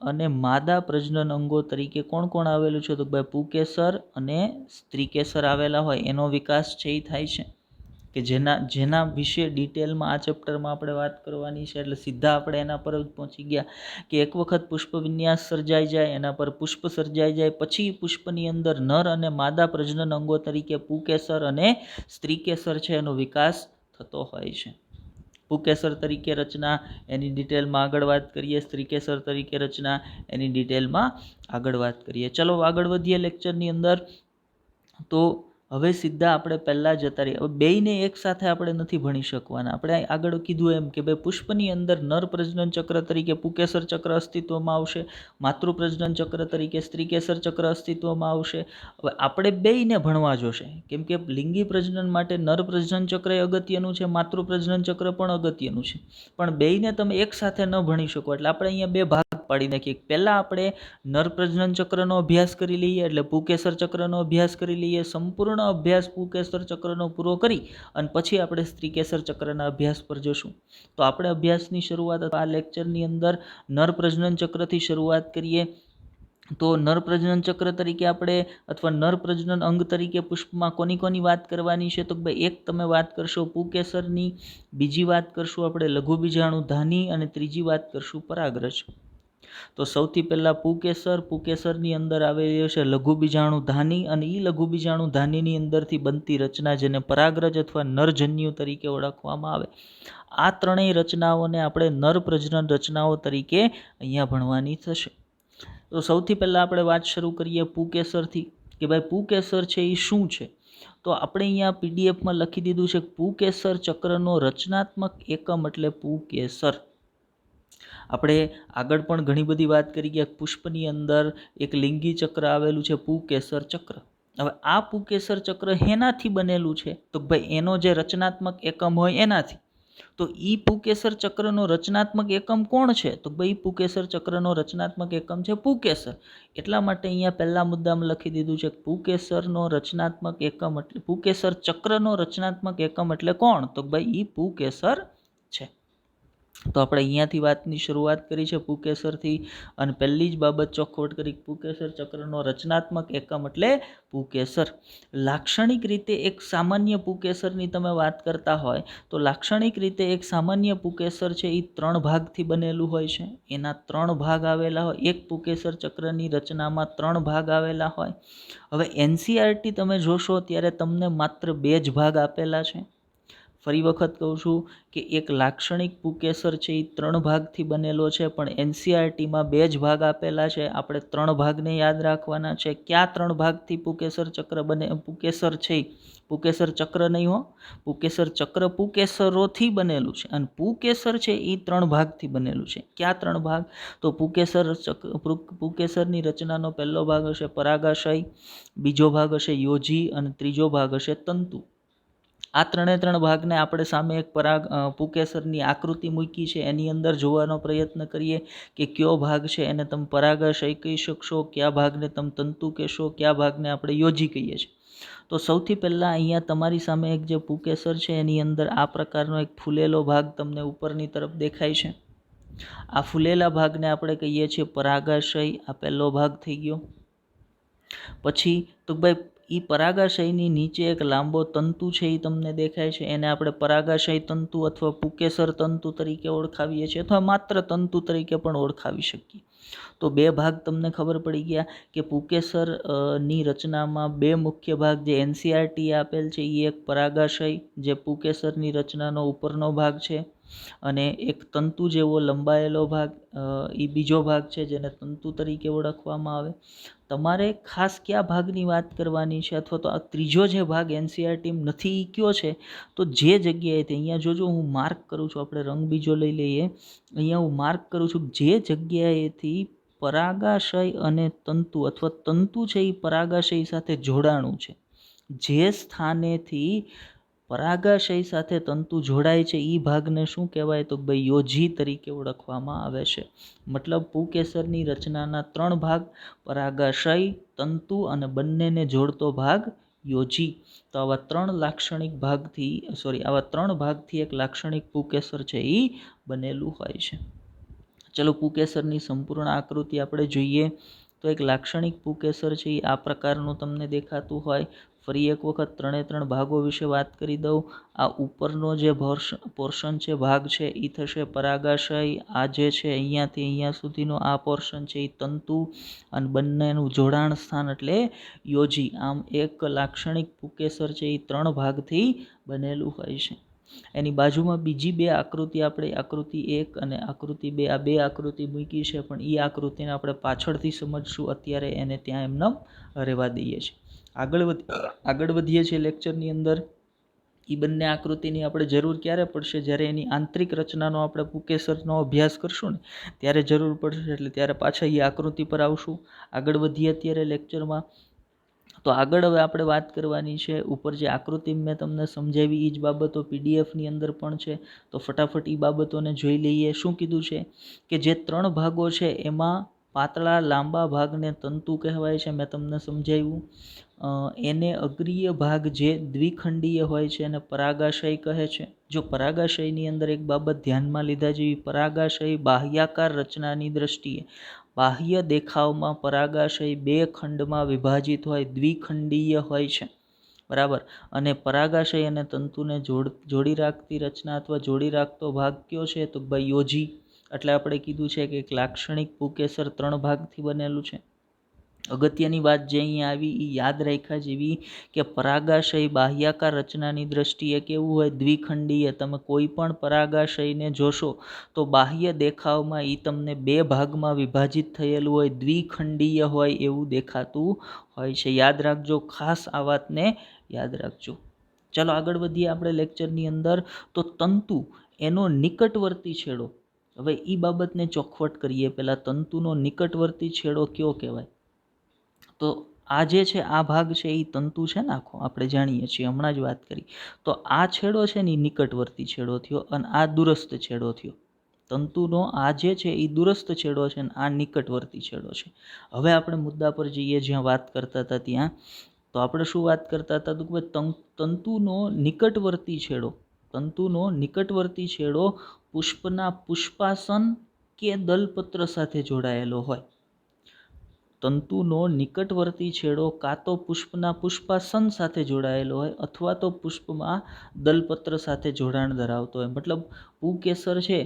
અને માદા પ્રજનન અંગો તરીકે કોણ આવેલું છે? તો ભાઈ પુંકેસર અને સ્ત્રીકેસર આવેલા હોય એનો વિકાસ છે એ થાય છે, કે જેના વિશે ડિટેલમાં આ ચેપ્ટરમાં આપણે વાત કરવાની છે. એટલે સીધા આપણે એના પર જ પહોંચી ગયા કે એક વખત પુષ્પ વિન્યાસ સર્જાઈ જાય, એના પર પુષ્પ સર્જાઈ જાય, પછી પુષ્પની અંદર નર અને માદા પ્રજનન અંગો તરીકે પુંકેસર અને સ્ત્રીકેસર છે એનો વિકાસ થતો હોય છે. પુંકેસર તરીકે રચના એની ડિટેલમાં આગળ વાત કરીએ, સ્ત્રીકેસર તરીકે રચના એની ડિટેલમાં આગળ વાત કરીએ. ચલો આગળ વધીએ લેક્ચરની અંદર. તો હવે સીધા આપણે પહેલાં જતા રહીએ. હવે બેયને એકસાથે આપણે નથી ભણી શકવાના. આપણે આગળ કીધું એમ કે ભાઈ પુષ્પની અંદર નર પ્રજનન ચક્ર તરીકે પુંકેસર ચક્ર અસ્તિત્વમાં આવશે, માતૃ પ્રજનન ચક્ર તરીકે સ્ત્રીકેસર ચક્ર અસ્તિત્વમાં આવશે. હવે આપણે બેયને ભણવા જોશે, કેમ કે લિંગી પ્રજનન માટે નર પ્રજનન ચક્ર અગત્યનું છે, માતૃ પ્રજનન ચક્ર પણ અગત્યનું છે, પણ બેયને તમે એકસાથે ન ભણી શકો. એટલે આપણે અહીંયા બે ભાગ પાડી નાખીએ. પહેલાં આપણે નર પ્રજનન ચક્રનો અભ્યાસ કરી લઈએ, એટલે પુંકેસર ચક્રનો અભ્યાસ કરી લઈએ. સંપૂર્ણ અભ્યાસ પુંકેસર ચક્રનો પૂરો કરી અને પછી આપણે સ્ત્રીકેસર ચક્રના અભ્યાસ પર જશું. તો આપણે અભ્યાસની શરૂઆત આ લેક્ચરની અંદર નર પ્રજનન ચક્રથી શરૂઆત કરીએ. તો નર પ્રજનન ચક્ર તરીકે આપણે અથવા નર પ્રજનન અંગ તરીકે પુષ્પમાં કોની વાત કરવાની છે? તો ભાઈ એક તમે વાત કરશો પુંકેસરની, બીજી વાત કરશું આપણે લઘુ બીજાણુ ધાની અને ત્રીજી વાત કરશું પરાગરજ. તો સૌથી પહેલાં પુંકેસરની અંદર આવેલી છે લઘુ બીજાણુ ધાની, અને એ લઘુ બીજાણુ ધાનીની અંદરથી બનતી રચના જેને પરાગરજ અથવા નરજન્યુ તરીકે ઓળખવામાં આવે. આ ત્રણેય રચનાઓને આપણે નર પ્રજનન રચનાઓ તરીકે અહીંયા ભણવાની થશે. તો સૌથી પહેલાં આપણે વાત શરૂ કરીએ પુંકેસરથી કે ભાઈ પુંકેસર છે એ શું છે? તો આપણે અહીંયા પીડીએફમાં લખી દીધું છે પુંકેસર ચક્રનો રચનાત્મક એકમ એટલે પુંકેસર. આપણે આગળ પણ ઘણી બધી વાત કરી ગયા. પુષ્પની અંદર એક લિંગી ચક્ર આવેલું છે પુંકેસર ચક્ર. હવે આ પુંકેસર ચક્ર હેનાથી બનેલું છે? તો ભાઈ એનો જે રચનાત્મક એકમ હોય એનાથી. તો ઈ પુંકેસર ચક્રનો રચનાત્મક એકમ કોણ છે? તો ભાઈ પુંકેસર ચક્રનો રચનાત્મક એકમ છે પુંકેસર. એટલા માટે અહીંયા પહેલા મુદ્દામાં લખી દીધું છે પુંકેસરનો રચનાત્મક એકમ એટલે પુંકેસર ચક્રનો રચનાત્મક એકમ એટલે કોણ? તો ભાઈ ઈ પુંકેસર છે. તો આપણે અહીંયાથી વાતની શરૂઆત કરી છે પુંકેસરથી, અને પહેલી જ બાબત ચોખવટ કરી પુંકેસર ચક્રનો રચનાત્મક એકમ એટલે પુંકેસર. લાક્ષણિક રીતે એક સામાન્ય પુંકેસરની તમે વાત કરતા હોય તો લાક્ષણિક રીતે એક સામાન્ય પુંકેસર છે એ 3 ભાગથી બનેલું હોય છે. એના 3 ભાગ આવેલા હોય. એક પુંકેસર ચક્રની રચનામાં 3 ભાગ આવેલા હોય. હવે એનસીઈઆરટી તમે જોશો ત્યારે તમને માત્ર 2 જ ભાગ આપેલા છે. ફરી વખત કહું છું કે એક લાક્ષણિક પુંકેસર છે એ 3 ભાગથી બનેલો છે, પણ એનસીઈઆરટીમાં 2 જ ભાગ આપેલા છે. આપણે 3 ભાગને યાદ રાખવાના છે. કયા 3 ભાગથી પુંકેસર ચક્ર બને? પુંકેસર છે પુંકેસર ચક્ર નહીં હો, પુંકેસર ચક્ર પુંકેસરોથી બનેલું છે, અને પુંકેસર છે એ 3 ભાગથી બનેલું છે. કયા 3 ભાગ? તો પુંકેસરની રચનાનો પહેલો ભાગ હશે પરાગાશય, બીજો ભાગ હશે યોજી, અને ત્રીજો ભાગ હશે તંતુ. આ 3 ભાગને આપણે સામે એક પુંકેસરની આકૃતિ મૂકી છે. એની અંદર જોવાનો પ્રયત્ન કરીએ કે કયો ભાગ છે એને તમે પરાગાશય કહી શકશો, કયા ભાગને તમે તંતુ કહેશો, કયા ભાગને આપણે યોજી કહીએ છીએ. તો સૌથી પહેલાં અહીંયા તમારી સામે એક જે પુંકેસર છે એની અંદર આ પ્રકારનો એક ફૂલેલો ભાગ તમને ઉપરની તરફ દેખાય છે. આ ફૂલેલા ભાગને આપણે કહીએ છીએ પરાગાશય. આ પહેલો ભાગ થઈ ગયો. પછી તો ભાઈ એ પરાગાશયની નીચે એક લાંબો તંતુ છે એ તમને દેખાય છે. એને આપણે પરાગાશય તંતુ અથવા પુંકેસર તંતુ તરીકે ઓળખાવીએ છીએ, અથવા માત્ર તંતુ તરીકે પણ ઓળખાવી શકીએ. તો 2 ભાગ તમને ખબર પડી ગયા કે પુંકેસર ની રચનામાં 2 મુખ્ય ભાગ જે એનસીઈઆરટી આપેલ છે એ એક પરાગાશય જે પુંકેસરની રચનાનો ઉપરનો ભાગ છે, અને એક તંતુ જેવો લંબાયેલો ભાગ એ બીજો ભાગ છે જેને તંતુ તરીકે ઓળખવામાં આવે. તમારે ખાસ કયા ભાગની વાત કરવાની છે, અથવા તો આ ત્રીજો જે ભાગ એનસીઈઆરટી નથી એ કયો છે? તો જે જગ્યાએથી અહીંયા જોજો હું માર્ક કરું છું, આપણે રંગ બીજો લઈ લઈએ. અહીંયા હું માર્ક કરું છું જે જગ્યાએથી પરાગાશય અને તંતુ અથવા તંતુ છે એ પરાગાશય સાથે જોડાણું છે, જે સ્થાનેથી પરાગાશય સાથે તંતુ જોડાય છે એ ભાગને શું કહેવાય? તો ભાઈ યોજી તરીકે ઓળખવામાં આવે છે. મતલબ પુંકેસરની રચનાના 3 ભાગ પરાગાશય, તંતુ અને બંનેને જોડતો ભાગ યોજી. તો આવા 3 ભાગથી એક લાક્ષણિક પુંકેસર છે એ બનેલું હોય છે. ચલો પુંકેસરની સંપૂર્ણ આકૃતિ આપણે જોઈએ. તો એક લાક્ષણિક પુંકેસર છે એ આ પ્રકારનું તમને દેખાતું હોય. ફરી એક વખત 3 ભાગો વિશે વાત કરી દઉં. આ ઉપરનો જે પોર્શન છે, ભાગ છે, એ થશે પરાગાશય. આ જે છે અહીંયાથી અહીંયા સુધીનો આ પોર્શન છે એ તંતુ, અને બંનેનું જોડાણ સ્થાન એટલે યોજી. આમ એક લાક્ષણિક પુંકેસર છે એ 3 ભાગથી બનેલું હોય છે. એની બાજુમાં બીજી 2 આકૃતિ, આપણે આકૃતિ 1 અને આકૃતિ 2, આ 2 આકૃતિ મૂકી છે, પણ એ આકૃતિને આપણે પાછળથી સમજશું. અત્યારે એને ત્યાં એમને રહેવા દઈએ છીએ. આગળ વધીએ છીએ લેક્ચરની અંદર. એ બંને આકૃતિની આપણે જરૂર ક્યારે પડશે? જ્યારે એની આંતરિક રચનાનો આપણે પુંકેસરનો અભ્યાસ કરશું ને ત્યારે જરૂર પડશે. એટલે ત્યારે પાછા એ આકૃતિ પર આવશું. આગળ વધીએ અત્યારે લેક્ચરમાં. તો આગળ હવે આપણે વાત કરવાની છે ઉપર જે આકૃતિ મેં તમને સમજાવી એ જ બાબતો પીડીએફની અંદર પણ છે. તો ફટાફટ એ બાબતોને જોઈ લઈએ. શું કીધું છે કે જે 3 ભાગો છે એમાં પાતળા લાંબા ભાગને તંતુ કહેવાય છે, મેં તમને સમજાવ્યું. એને અગ્રીય ભાગ જે દ્વિખંડીય હોય છે એને પરાગાશય કહે છે. જો પરાગાશયની અંદર એક બાબત ધ્યાનમાં લીધા જેવી, પરાગાશય બાહ્યાકાર રચનાની દ્રષ્ટિએ બાહ્ય દેખાવમાં પરાગાશય 2 ખંડમાં વિભાજિત હોય, દ્વિખંડીય હોય છે, બરાબર. અને પરાગાશય અને તંતુને જોડી રાખતી રચના અથવા જોડી રાખતો ભાગ કયો છે? તો ભાઈ યોજી. એટલે આપણે કીધું છે કે એક લાક્ષણિક પુંકેસર 3 ભાગથી બનેલું છે. અગત્યની વાત જે અહીંયા આવી એ યાદ રાખ્યા જેવી કે પરાગાશય બાહ્યાકાર રચનાની દ્રષ્ટિએ કેવું હોય? દ્વિખંડીય. તમે કોઈ પણ પરાગાશયને જોશો તો બાહ્ય દેખાવમાં એ તમને 2 ભાગમાં વિભાજિત થયેલું હોય, દ્વિખંડીય હોય એવું દેખાતું હોય છે. યાદ રાખજો, ખાસ આ વાતને યાદ રાખજો. ચાલો આગળ વધીએ આપણે લેક્ચરની અંદર. તો તંતુ એનો નિકટવર્તી છેડો, હવે એ બાબતને ચોખવટ કરીએ પહેલાં. તંતુનો નિકટવર્તી છેડો કયો કહેવાય? તો આ જે છે આ ભાગ છે એ તંતુ છે ને આખો, આપણે જાણીએ છીએ, હમણાં જ વાત કરી. તો આ છેડો છે ને એ નિકટવર્તી છેડો થયો અને આ દૂરસ્થ છેડો થયો. તંતુનો આ જે છે એ દૂરસ્થ છેડો છે ને આ નિકટવર્તી છેડો છે. હવે આપણે મુદ્દા પર જઈએ જ્યાં વાત કરતા હતા ત્યાં. તો આપણે શું વાત કરતા હતા? તો કે તંતુનો નિકટવર્તી છેડો, તંતુનો નિકટવર્તી છેડો પુષ્પના પુષ્પાસન કે દલપત્ર સાથે જોડાયેલો હોય. તંતુનો નિકટવર્તી છેડો કાં તો પુષ્પના પુષ્પાસન સાથે જોડાયેલો હોય અથવા તો પુષ્પમાં દલપત્ર સાથે જોડાણ ધરાવતો હોય. મતલબ પુકેસર છે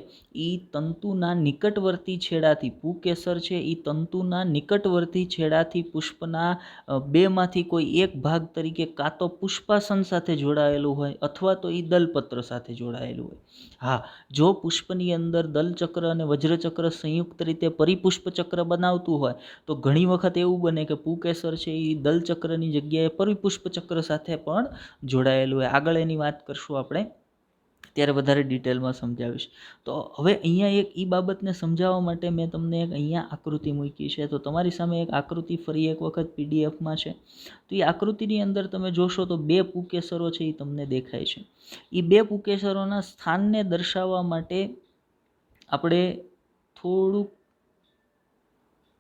એ તંતુના નિકટવર્તી છેડાથી, પુકેસર છે એ તંતુના નિકટવર્તી છેડાથી પુષ્પના બેમાંથી કોઈ એક ભાગ તરીકે કાં તો પુષ્પાસન સાથે જોડાયેલું હોય અથવા તો એ દલપત્ર સાથે જોડાયેલું હોય. હા, જો પુષ્પની અંદર દલચક્ર અને વજ્રચક્ર સંયુક્ત રીતે પરિપુષ્પ ચક્ર બનાવતું હોય તો ઘણી વખત એવું બને કે પુકેસર છે એ દલચક્રની જગ્યાએ પરિપુષ્પ ચક્ર સાથે પણ જોડાયેલું હોય. આગળ એની વાત કરશું આપણે, ત્યારે વધારે ડિટેલમાં સમજાવીશ. તો હવે અહીંયા એક એ બાબતને સમજાવવા માટે મેં તમને એક અહીંયા આકૃતિ મૂકી છે. તો તમારી સામે એક આકૃતિ ફરી એક વખત પીડીએફમાં છે. તો એ આકૃતિની અંદર તમે જોશો તો બે પુકેસરો છે એ તમને દેખાય છે. એ બે પુકેસરોના સ્થાનને દર્શાવવા માટે આપણે થોડુંક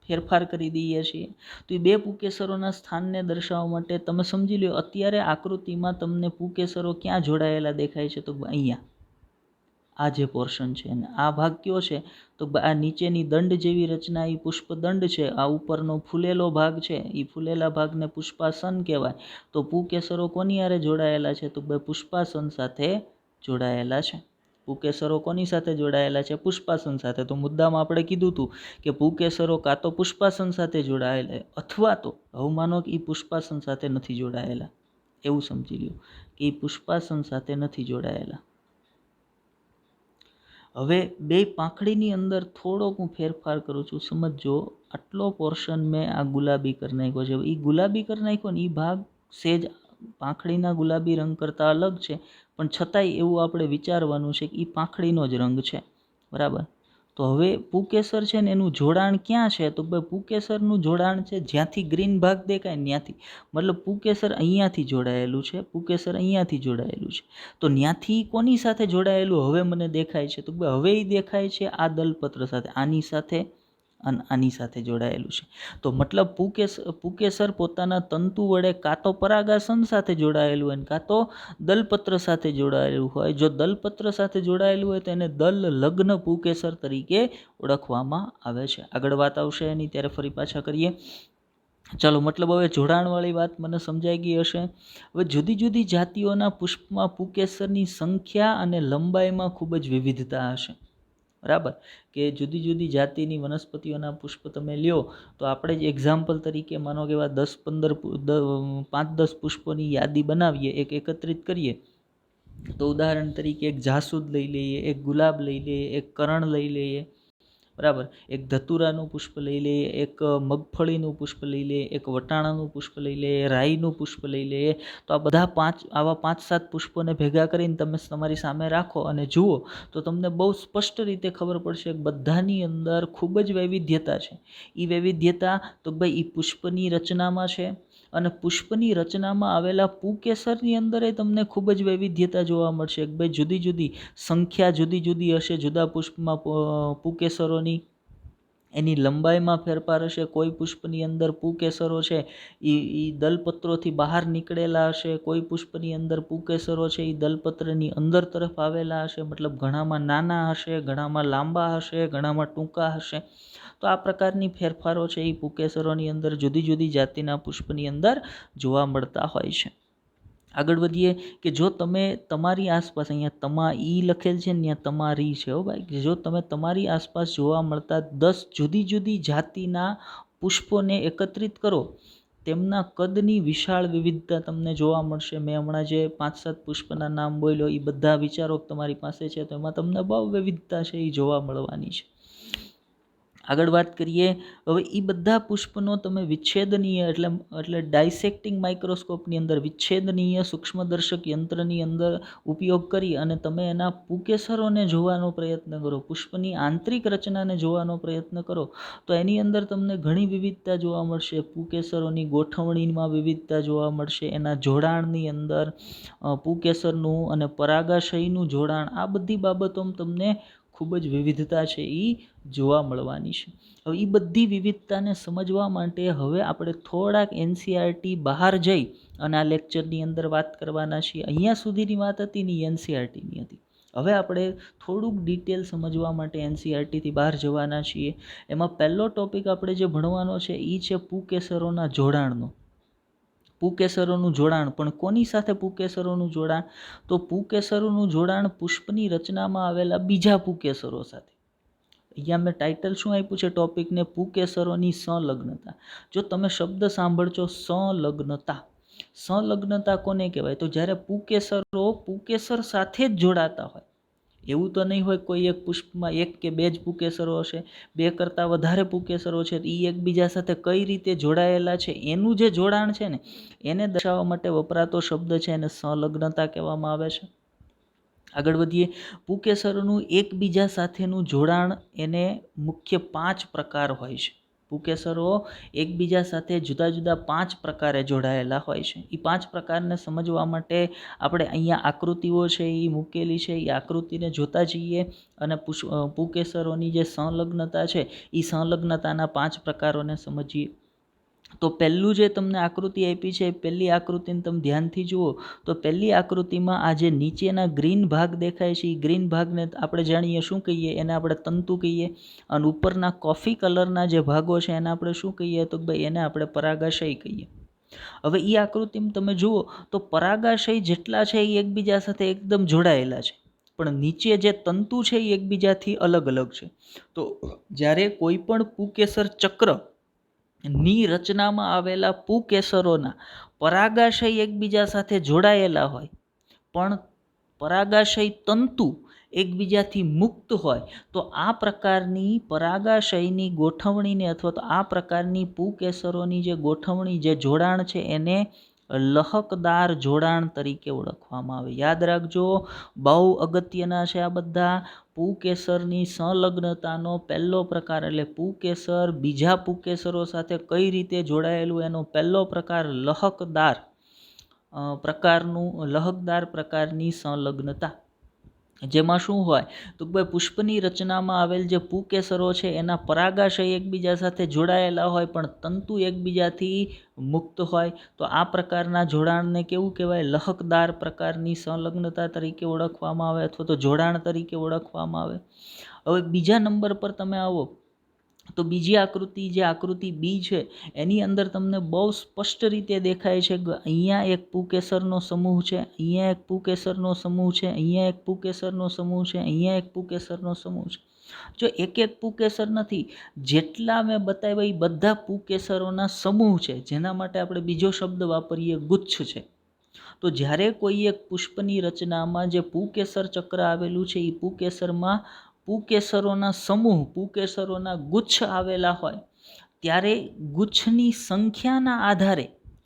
ફેરફાર કરી દઈએ છીએ. તો એ બે પુકેસરોના સ્થાનને દર્શાવવા માટે તમે સમજી લો, અત્યારે આકૃતિમાં તમને પુકેસરો ક્યાં જોડાયેલા દેખાય છે? તો અહીંયા આ જે પોર્શન છે અને આ ભાગ કયો છે? તો આ નીચેની દંડ જેવી રચના એ પુષ્પદંડ છે. આ ઉપરનો ફૂલેલો ભાગ છે એ ફૂલેલા ભાગને પુષ્પાસન કહેવાય. તો પુકેસરો કોની હારે જોડાયેલા છે? તો બે પુષ્પાસન સાથે જોડાયેલા છે. પુકેસરો કોની સાથે જોડાયેલા છે? પુષ્પાસન સાથે. તો મુદ્દામાં આપણે કીધું હતું કે પુકેસરો કાં તો પુષ્પાસન સાથે જોડાયેલા અથવા તો હવે માનો કે એ પુષ્પાસન સાથે નથી જોડાયેલા, એવું સમજી લ્યો કે એ પુષ્પાસન સાથે નથી જોડાયેલા. હવે બે પાંખડીની અંદર થોડોક હું ફેરફાર કરું છું, સમજો. આટલો પોર્શન મેં આ ગુલાબી કરી નાખ્યો છે. એ ગુલાબી કરી નાખ્યો ને એ ભાગ સેજ પાંખડીના ગુલાબી રંગ કરતાં અલગ છે, પણ છતાંય એવું આપણે વિચારવાનું છે કે એ પાંખડીનો જ રંગ છે, બરાબર. તો હવે પુકેસર છે ને એનું જોડાણ ક્યાં છે? તો ભાઈ પુકેસરનું જોડાણ છે જ્યાંથી ગ્રીન ભાગ દેખાય ત્યાંથી. મતલબ પુકેસર અહીંયાથી જોડાયેલું છે, પુકેસર અહીંયાથી જોડાયેલું છે. તો ત્યાંથી કોની સાથે જોડાયેલું હવે મને દેખાય છે? તો હવે એ દેખાય છે આ દલપત્ર સાથે, આની સાથે અને આની સાથે જોડાયેલું છે. તો મતલબ પુકેસર પોતાના તંતુ વડે કાં તો પરાગાસન સાથે જોડાયેલું હોય કાં તો દલપત્ર સાથે જોડાયેલું હોય. જો દલપત્ર સાથે જોડાયેલું હોય તો એને દલ લગ્ન પુકેસર તરીકે ઓળખવામાં આવે છે. આગળ વાત આવશે એની, ત્યારે ફરી પાછા કરીએ. ચાલો, મતલબ હવે જોડાણવાળી વાત મને સમજાઈ ગઈ હશે. હવે જુદી જુદી જાતિઓના પુષ્પમાં પુકેસરની સંખ્યા અને લંબાઈમાં ખૂબ જ વિવિધતા હશે, બરાબર. કે જુદી જુદી જાતિની વનસ્પતિઓના પુષ્પ તમે લ્યો તો આપણે જ એક્ઝામ્પલ તરીકે માનો કે એવા 5-10 પુષ્પોની યાદી બનાવીએ, એક એકત્રિત કરીએ. તો ઉદાહરણ તરીકે એક જાસૂદ લઈ લઈએ, એક ગુલાબ લઈ લઈએ, એક કરણ લઈ લઈએ, બરાબર. એક ધતુરાનું પુષ્પ લઈ લઈએ, એક મગફળીનું પુષ્પ લઈ લઈએ, એક વટાણાનું પુષ્પ લઈ લઈએ, રાઈનું પુષ્પ લઈ લઈએ. તો આ બધા આવા 5-7 પુષ્પોને ભેગા કરીને તમે તમારી સામે રાખો અને જુઓ તો તમને બહુ સ્પષ્ટ રીતે ખબર પડશે કે બધાની અંદર ખૂબ જ વૈવિધ્યતા છે. એ વૈવિધ્યતા તો ભાઈ એ પુષ્પની રચનામાં છે અને પુષ્પની રચનામાં આવેલા પુકેસરની અંદર તમને ખૂબ જ વૈવિધ્યતા જોવા મળશે. ભાઈ જુદી જુદી સંખ્યા જુદી જુદી હશે જુદા પુષ્પમાં પુકેસરોની, એની લંબાઈમાં ફેરફાર હશે. કોઈ પુષ્પની અંદર પુકેસરો છે એ દલપત્રોથી બહાર નીકળેલા હશે, કોઈ પુષ્પની અંદર પુકેસરો છે એ દલપત્રની અંદર તરફ આવેલા હશે. મતલબ ઘણામાં નાના હશે, ઘણામાં લાંબા હશે, ઘણામાં ટૂંકા હશે. તો આ પ્રકારની ફેરફારો છે એ પુકેસરોની અંદર જુદી જુદી જાતિના પુષ્પની અંદર જોવા મળતા હોય છે. આગળ વધીએ કે જો તમે તમારી આસપાસ, અહીંયા લખેલ છે ને ત્યાં તમારી છે હો ભાઈ, જો તમે તમારી આસપાસ જોવા મળતા 10 જુદી જુદી જાતિના પુષ્પોને એકત્રિત કરો, તેમના કદની વિશાળ વિવિધતા તમને જોવા મળશે. મેં હમણાં જે 5-7 પુષ્પના નામ બોલ્યો એ બધા વિચારો તમારી પાસે છે તો એમાં તમને બહુ વિવિધતા છે એ જોવા મળવાની છે. આગળ વાત કરીએ હવે એ બધા પુષ્પનો તમે વિચ્છેદનીય એટલે ડાયસેક્ટિંગ માઇક્રોસ્કોપની અંદર વિચ્છેદનીય સૂક્ષ્મદર્શક યંત્રની અંદર ઉપયોગ કરી અને તમે એના પુકેસરોને જોવાનો પ્રયત્ન કરો, પુષ્પની આંતરિક રચનાને જોવાનો પ્રયત્ન કરો, તો એની અંદર તમને ઘણી વિવિધતા જોવા મળશે. પુકેસરોની ગોઠવણીમાં વિવિધતા જોવા મળશે, એના જોડાણની અંદર પુકેસરનું અને પરાગાશયનું જોડાણ, આ બધી બાબતોમાં તમને ખૂબ જ વિવિધતા છે એ જોવા મળવાની છે. હવે એ બધી વિવિધતાને સમજવા માટે હવે આપણે થોડાક એનસીઆરટી બહાર જઈ અને આ લેક્ચરની અંદર વાત કરવાના છીએ. અહીંયા સુધીની વાત હતી ને એનસીઆરટીની હતી. હવે આપણે થોડુંક ડિટેલ સમજવા માટે એનસીઆરટીથી બહાર જવાના છીએ. એમાં પહેલો ટોપિક આપણે જે ભણવાનો છે એ છે પુકેસરોના જોડાણનો. પુકેસરોનું જોડાણ, પણ કોની સાથે પુકેસરોનું જોડાણ? તો પુકેસરોનું જોડાણ પુષ્પની રચનામાં આવેલા બીજા પુકેસરો સાથે. અહીંયા મેં ટાઇટલ શું આપ્યું છે ટોપિકને? પુકેસરોની સંલગ્નતા. જો તમે શબ્દ સાંભળજો સંલગ્નતા, સંલગ્નતા કોને કહેવાય? તો જ્યારે પુકેસરો પુકેસર સાથે જ જોડાતા હોય. એવું તો નહીં હોય કોઈ એક પુષ્પમાં એક કે બે જ પુકેસરો હશે, બે કરતાં વધારે પુકેસરો છે, એ એકબીજા સાથે કઈ રીતે જોડાયેલા છે એનું જે જોડાણ છે ને એને દર્શાવવા માટે વપરાતો શબ્દ છે એને સંલગ્નતા કહેવામાં આવે છે. આગળ વધીએ. પુકેસરોનું એકબીજા સાથેનું જોડાણ એને મુખ્ય 5 પ્રકાર હોય છે. પુકેસરો એકબીજા સાથે જુદા જુદા 5 પ્રકારે જોડાયેલા હોય છે. એ 5 પ્રકારને સમજવા માટે આપણે અહીંયા આકૃતિઓ છે એ મૂકેલી છે, એ આકૃતિને જોતા જઈએ અને પુકેસરોની જે સંલગ્નતા છે એ સંલગ્નતાના 5 પ્રકારોને સમજીએ. તો પહેલું જે તમને આકૃતિ આપી છે, પહેલી આકૃતિને તમે ધ્યાનથી જુઓ તો પહેલી આકૃતિમાં આ જે નીચેના ગ્રીન ભાગ દેખાય છે એ ગ્રીન ભાગને આપણે જાણીએ શું કહીએ? એને આપણે તંતુ કહીએ. અને ઉપરના કોફી કલરના જે ભાગો છે એને આપણે શું કહીએ? તો ભાઈ એને આપણે પરાગાશય કહીએ. હવે એ આકૃતિમાં તમે જુઓ તો પરાગાશય જેટલા છે એ એકબીજા સાથે એકદમ જોડાયેલા છે, પણ નીચે જે તંતુ છે એ એકબીજાથી અલગ અલગ છે. તો જ્યારે કોઈ પણ પુકેસર ચક્ર ની રચનામાં આવેલા પુકેસરોના પરાગાશય એકબીજા સાથે જોડાયેલા હોય પણ પરાગાશય તંતુ એકબીજાથી મુક્ત હોય તો આ પ્રકારની પરાગાશયની ગોઠવણીને અથવા તો આ પ્રકારની પુકેસરોની જે ગોઠવણી જે જોડાણ છે એને લહકદાર જોડાણ તરીકે ઓળખવામાં આવે. યાદ રાખજો, બહુ અગત્યના છે આ બધા. પુકેસરની સંલગ્નતાનો પહેલો પ્રકાર એટલે પુકેસર બીજા પુકેસરો સાથે કઈ રીતે જોડાયેલું એનો પહેલો પ્રકાર લહકદાર પ્રકારની સંલગ્નતા. જેમાં શું હોય તો ભાઈ પુષ્પની રચનામાં આવેલ જે પુકેસરો છે એના પરાગાશય એકબીજા સાથે જોડાયેલા હોય પણ તંતુ એકબીજાથી મુક્ત હોય તો આ પ્રકારના જોડાણને કેવું કહેવાય? લહકદાર પ્રકારની સંલગ્નતા તરીકે ઓળખવામાં આવે અથવા તો જોડાણ તરીકે ઓળખવામાં આવે. હવે બીજા નંબર પર તમે આવો તો બીજી આકૃતિ જે આકૃતિ બી છે એની અંદર તમને બહુ સ્પષ્ટ રીતે દેખાય છે કે અહીંયા એક પુકેસરનો સમૂહ છે, અહીંયા એક પુકેસરનો સમૂહ છે, અહીંયા એક પુકેસરનો સમૂહ છે, અહીંયા એક પુકેસરનો સમૂહ છે. જો એક એક પુકેસર નથી, જેટલા મેં બતાવ્યા એ બધા પુકેસરોના સમૂહ છે, જેના માટે આપણે બીજો શબ્દ વાપરીએ ગુચ્છ છે. તો જ્યારે કોઈ એક પુષ્પની રચનામાં જે પુકેસર ચક્ર આવેલું છે એ પુકેસરમાં પુકેસરોના સમૂહ, પુકેસરોના ગુચ્છ આવેલા હોય ત્યારે ગુચ્છની સંખ્યાના આધારે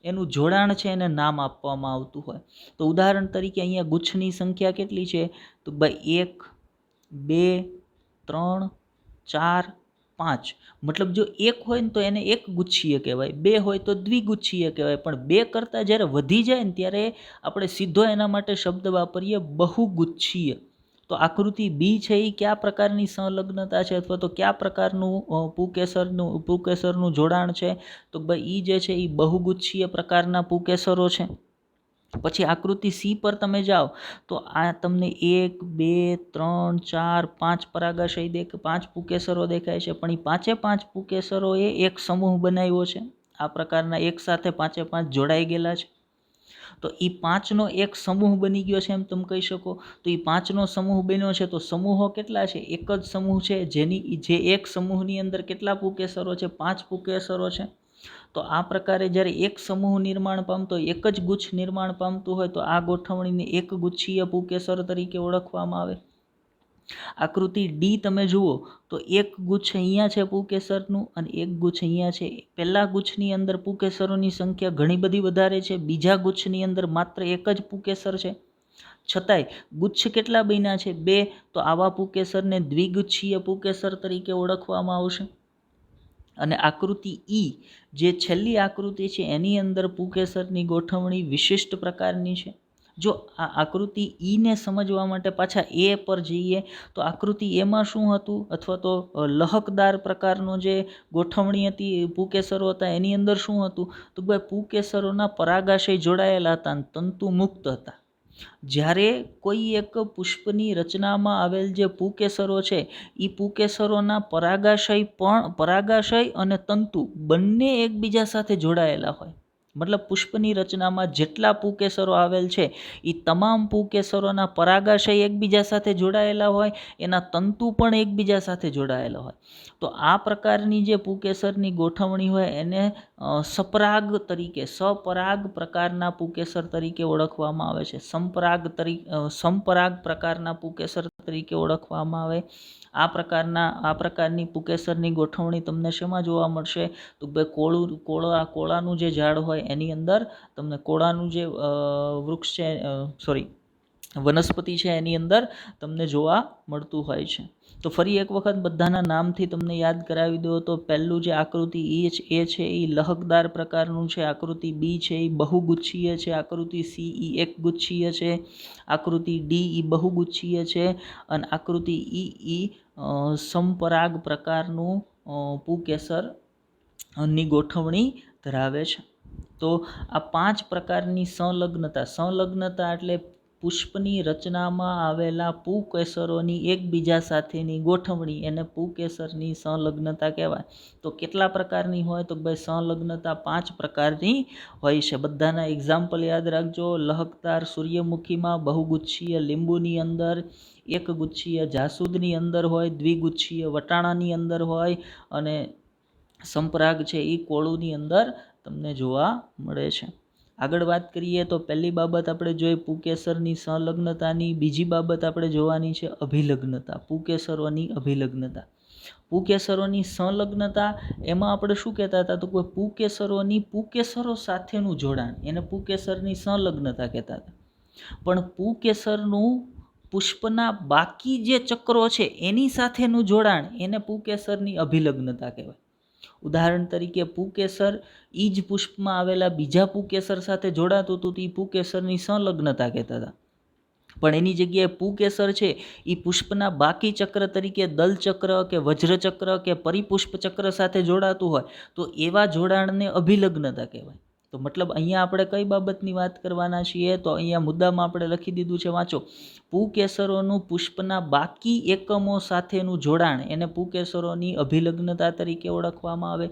એનું જોડાણ છે એને નામ આપવામાં આવતું હોય. તો ઉદાહરણ તરીકે અહીંયા ગુચ્છની સંખ્યા કેટલી છે? તો ભાઈ 1, 2, 3, 4, 5. મતલબ જો 1 હોય ને તો એને એક ગુચ્છીય કહેવાય, 2 હોય તો દ્વિગુચ્છીય કહેવાય, પણ 2 કરતાં જ્યારે વધી જાય ને ત્યારે આપણે સીધો એના માટે શબ્દ વાપરીએ બહુગુચ્છીય. તો આકૃતિ બી છે એ કયા પ્રકારની સંલગ્નતા છે અથવા તો કયા પ્રકારનું પુકેસરનું જોડાણ છે? તો ભાઈ એ જે છે એ બહુગુચ્છીય પ્રકારના પુકેસરો છે. પછી આકૃતિ સી પર તમે જાઓ તો આ તમને 1, 2, 3, 4, 5 પરાગાશય 5 પુકેસરો દેખાય છે, પણ એ 5 પુકેસરોએ એક સમૂહ બનાવ્યો છે. આ પ્રકારના એક સાથે 5 જોડાઈ ગયેલા છે. તો એ 5નો એક સમૂહ બની ગયો છે એમ તમે કહી શકો. તો એ 5નો સમૂહ બન્યો છે તો સમૂહો કેટલા છે? એક જ સમૂહ છે જે એક સમૂહની અંદર કેટલા પુકેસરો છે? 5 પુકેસરો છે. તો આ પ્રકારે જ્યારે એક સમૂહ નિર્માણ પામતો હોય, એક જ ગુચ્છ નિર્માણ પામતું હોય તો આ ગોઠવણીને એક ગુચ્છીય પુકેસર તરીકે ઓળખવામાં આવે. આકૃતિ ડી તમે જુઓ તો એક ગુચ્છ અહીંયા છે પુંકેસરનું અને એક ગુચ્છ અહીંયા છે. પહેલા ગુચ્છની અંદર પુંકેસરોની સંખ્યા ઘણી બધી વધારે છે, બીજા ગુચ્છની અંદર માત્ર એક જ પુંકેસર છે. છતાંય ગુચ્છ કેટલા બન્યા છે? 2. તો આવા પુંકેસરને દ્વિગુચ્છીય પુંકેસર તરીકે ઓળખવામાં આવશે. અને આકૃતિ ઈ જે છેલ્લી આકૃતિ છે એની અંદર પુંકેસરની ગોઠવણી વિશિષ્ટ પ્રકારની છે. જો આ આકૃતિ ઈને સમજવા માટે પાછા એ પર જઈએ તો આકૃતિ એમાં શું હતું, અથવા તો લહકદાર પ્રકારનો જે ગોઠવણી હતી પુંકેસરો હતા એની અંદર શું હતું, તો ભાઈ પુંકેસરોના પરાગાશય જોડાયેલા હતા અને તંતુ મુક્ત હતા. જ્યારે કોઈ એક પુષ્પની રચનામાં આવેલ જે પુંકેસરો છે એ પુંકેસરોના પરાગાશય અને તંતુ બંને એકબીજા સાથે જોડાયેલા હોય. મતલબ પુષ્પની રચનામાં જેટલા પુંકેસરો આવેલ છે એ તમામ પુંકેસરોના પરાગાશય એકબીજા સાથે જોડાયેલા હોય, એના તંતુ પણ એકબીજા સાથે જોડાયેલા હોય. તો આ પ્રકારની જે પુંકેસરની ગોઠવણી હોય એને સપરાગ પ્રકારના પુંકેસર તરીકે ઓળખવામાં આવે છે. સંપરાગ પ્રકારના પુંકેસર તરીકે ઓળખવામાં આવે. આ પ્રકારની પુંકેસરની ગોઠવણી તમને શેમાં જોવા મળશે? તો ભાઈ કોળાનું જે ઝાડ હોય એની અંદર તમને કોળાનું જે વૃક્ષ છે, વનસ્પતિ છે એની અંદર તમને જોવા મળતું હોય છે. તો ફરી એક વખત બધાના નામથી તમને યાદ કરાવી દો તો પહેલું જે આકૃતિ એ છે એ લહકદાર પ્રકારનું છે, આકૃતિ બી છે એ બહુગુચ્છીય છે, આકૃતિ સી એ એકગુચ્છીય છે, આકૃતિ ડી એ બહુગુચ્છીય છે અને આકૃતિ ઈ સંપરાગ પ્રકારનું પુંકેસર ની ગોઠવણી ધરાવે છે. તો આ 5 પ્રકારની સંલગ્નતા એટલે પુષ્પની રચનામાં આવેલા પુંકેસરોની એકબીજા સાથેની ગોઠવણી, એને પુંકેસરની સંલગ્નતા કહેવાય. તો કેટલા પ્રકારની હોય? તો ભાઈ સંલગ્નતા 5 પ્રકારની હોય છે. બધાના એક્ઝામ્પલ યાદ રાખજો. લહકદાર સૂર્યમુખીમાં, બહુગુચ્છીય લીંબુની અંદર, એકગુચ્છીય જાસૂદની અંદર હોય, દ્વિગુચ્છીય વટાણાની અંદર હોય અને સંપરાગ છે એ કોળુની અંદર તમને જોવા મળે છે. આગળ વાત કરીએ તો પહેલી બાબત આપણે જોઈએ પુંકેસરની સંલગ્નતાની. બીજી બાબત આપણે જોવાની છે અભિલગ્નતા, પુંકેસરોની અભિલગ્નતા. પુંકેસરોની સંલગ્નતા એમાં આપણે શું કહેતા હતા? તો કોઈ પુંકેસરો સાથેનું જોડાણ, એને પુંકેસરની સંલગ્નતા કહેતા હતા. પણ પુંકેસરનું પુષ્પના બાકી જે ચક્રો છે એની સાથેનું જોડાણ, એને પુંકેસરની અભિલગ્નતા કહેવાય. ઉદાહરણ તરીકે પુંકેસર એ જ પુષ્પમાં આવેલા બીજા પુંકેસર સાથે જોડાતું હતું તો એ પુંકેસરની સંલગ્નતા કહેતા હતા. પણ એની જગ્યાએ પુંકેસર છે એ પુષ્પના બાકી ચક્ર તરીકે દલચક્ર કે વજ્રચક્ર કે પરિપુષ્પ ચક્ર સાથે જોડાતું હોય તો એવા જોડાણને અભિલગ્નતા કહેવાય. તો મતલબ અહીંયા આપણે કઈ બાબતની વાત કરવાના છીએ? તો અહીંયા મુદ્દામાં આપણે લખી દીધું છે, વાંચો. પુંકેસરોનું પુષ્પના બાકી એકમો સાથેનું જોડાણ એને પુંકેસરોની અભિલગ્નતા તરીકે ઓળખવામાં આવે.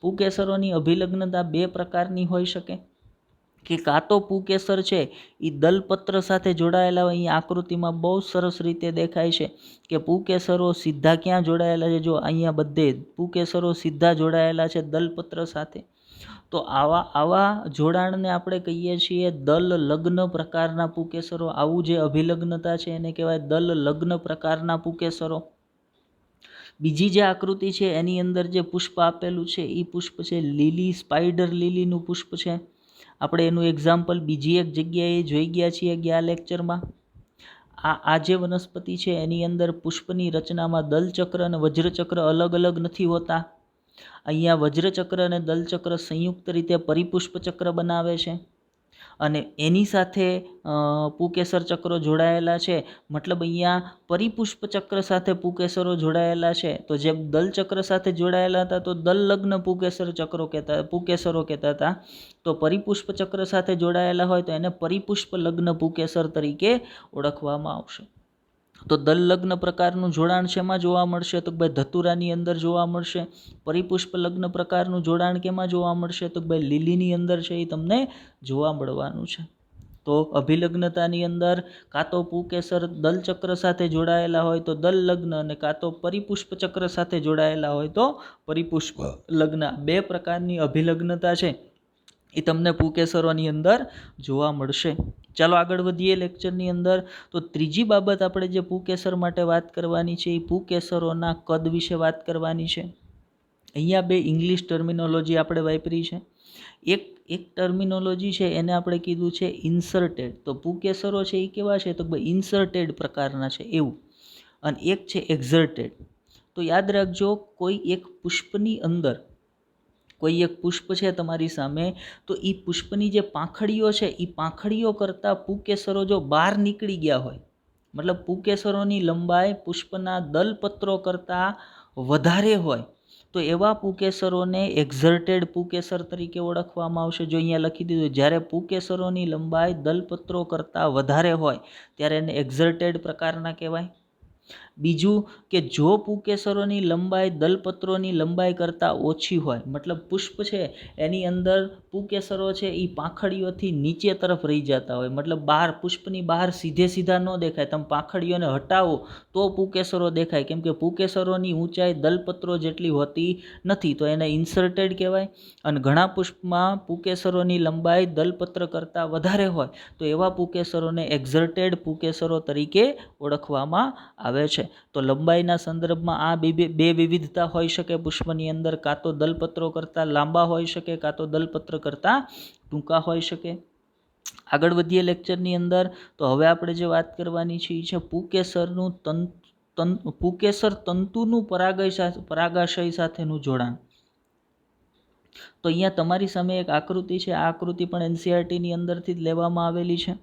પુંકેસરોની અભિલગ્નતા 2 પ્રકારની હોઈ શકે કે કાં તો પુંકેસર છે એ દલપત્ર સાથે જોડાયેલા હોય. અહીંયા આકૃતિમાં બહુ સરસ રીતે દેખાય છે કે પુંકેસરો સીધા ક્યાં જોડાયેલા છે. જો અહીંયા બધે પુંકેસરો સીધા જોડાયેલા છે દલપત્ર સાથે. તો આવા જોડાણને આપણે કહીએ છીએ દલ લગ્ન પ્રકારના પુંકેસરો. આવું જે અભિલગ્નતા છે એને કહેવાય દલ લગ્ન પ્રકારના પુંકેસરો. બીજી જે આકૃતિ છે એની અંદર જે પુષ્પ આપેલું છે એ પુષ્પ છે લીલી, સ્પાઈડર લીલીનું પુષ્પ છે. આપણે એનું એક્ઝામ્પલ બીજી એક જગ્યાએ જોઈ ગયા છીએ ગયા લેક્ચરમાં. આ જે વનસ્પતિ છે એની અંદર પુષ્પની રચનામાં દલચક્ર અને વજ્રચક્ર અલગ અલગ નથી હોતા. અહીંયા વજ્રચક્ર અને દલચક્ર સંયુક્ત રીતે પરિપુષ્પ ચક્ર બનાવે છે અને એની સાથે પુંકેસર ચક્રો જોડાયેલા છે. મતલબ અહીંયા પરિપુષ્પ ચક્ર સાથે પુંકેસરો જોડાયેલા છે. તો જે દલચક્ર સાથે જોડાયેલા હતા તો દલ લગ્ન પુંકેસરો કહેતા હતા. તો પરિપુષ્પ ચક્ર સાથે જોડાયેલા હોય તો એને પરિપુષ્પ લગ્ન પુંકેસર તરીકે ઓળખવામાં આવશે. તો દલ લગ્ન પ્રકારનું જોડાણ શેમાં જોવા મળશે? તો ભાઈ ધતુરાની અંદર જોવા મળશે. પરિપુષ્પ લગ્ન પ્રકારનું જોડાણ કેમાં જોવા મળશે? તો ભાઈ લીલીની અંદર છે એ તમને જોવા મળવાનું છે. તો અભિલગ્નતાની અંદર કાં તો પુંકેસર દલચક્ર સાથે જોડાયેલા હોય તો દલ લગ્ન અને કાં તો પરિપુષ્પ ચક્ર સાથે જોડાયેલા હોય તો પરિપુષ્પ લગ્ન. 2 પ્રકારની અભિલગ્નતા છે એ તમને પુકેસરોની અંદર જોવા મળશે. ચાલો આગળ વધીએ લેક્ચરની અંદર. તો ત્રીજી બાબત આપણે જે પુકેસર માટે વાત કરવાની છે એ પુકેસરોના કદ વિશે વાત કરવાની છે. અહીંયા બે ઇંગ્લિશ ટર્મિનોલોજી આપણે વાપરી છે. એક ટર્મિનોલોજી છે એને આપણે કીધું છે ઇન્સર્ટેડ. તો પુકેસરો છે એ કેવા છે? તો ઇન્સર્ટેડ પ્રકારના છે એવું. અને એક છે એક્ઝર્ટેડ. તો યાદ રાખજો, કોઈ એક પુષ્પની અંદર કોઈ એક પુષ્પ છે તમારી સામે, તો એ પુષ્પની જે પાંખડીઓ છે એ પાંખડીઓ કરતાં પુકેસરો જો બહાર નીકળી ગયા હોય, મતલબ પુકેસરોની લંબાઈ પુષ્પના દલપત્રો કરતાં વધારે હોય, તો એવા પુકેસરોને એક્ઝર્ટેડ પુકેસર તરીકે ઓળખવામાં આવશે. જો અહીંયા લખી દીધું, જ્યારે પુકેસરોની લંબાઈ દલપત્રો કરતાં વધારે હોય ત્યારે એને એક્ઝર્ટેડ પ્રકારના કહેવાય. બીજું કે જો પુકેસરોની લંબાઈ દલપત્રોની લંબાઈ કરતાં ઓછી હોય, મતલબ પુષ્પ છે એની અંદર પુકેસરો છે એ પાંખડીઓથી નીચે તરફ રહી જતા હોય, મતલબ બહાર પુષ્પની બહાર સીધા ન દેખાય, તમે પાંખડીઓને હટાવો તો પુકેસરો દેખાય, કેમ કે પુકેસરોની ઊંચાઈ દલપત્રો જેટલી હોતી નથી, તો એને ઇન્સર્ટેડ કહેવાય. અને ઘણા પુષ્પમાં પુકેસરોની લંબાઈ દલપત્ર કરતાં વધારે હોય તો એવા પુકેસરોને એક્ઝર્ટેડ પુકેસરો તરીકે ઓળખવામાં આવે છે. તો લંબાઈના સંદર્ભમાં આ બે વિવિધતા હોઈ શકે પુષ્પની અંદર, કાં તો દલપત્રો કરતાં લાંબા હોઈ શકે, કાં તો દલપત્ર કરતાં ટૂંકા હોઈ શકે. આગળ વધીએ લેક્ચરની અંદર. તો હવે આપણે જે વાત કરવાની છે પુકેસરનું પુકેસર તંતુનું પરાગાશય સાથેનું જોડાણ. તો અહીંયા તમારી સામે એક આકૃતિ છે. આ આકૃતિ પણ એનસીઈઆરટીની અંદરથી જ લેવામાં આવેલી છે,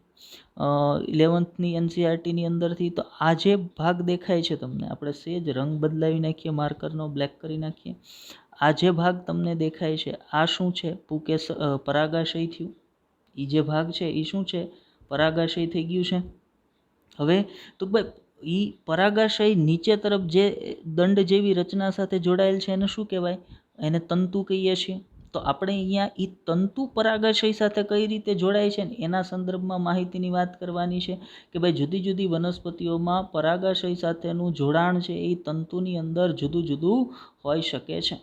11th એનસીઈઆરટીની અંદરથી. તો આ જે ભાગ દેખાય છે તમને, આપણે સેજ રંગ બદલાવી નાખીએ, માર્કરનો બ્લેક કરી નાખીએ. આ જે ભાગ તમને દેખાય છે આ શું છે? પરાગાશય થયું. એ જે ભાગ છે એ શું છે? પરાગાશય થઈ ગયું છે. હવે તો ભાઈ એ પરાગાશય નીચે તરફ જે દંડ જેવી રચના સાથે જોડાયેલ છે એને શું કહેવાય? એને તંતુ કહીએ છીએ. તો આપણે અહીંયા એ તંતુ પરાગાશય સાથે કઈ રીતે જોડાય છે ને એના સંદર્ભમાં માહિતીની વાત કરવાની છે કે ભાઈ જુદી જુદી વનસ્પતિઓમાં પરાગાશય સાથેનું જોડાણ છે એ તંતુની અંદર જુદું જુદું હોઈ શકે છે.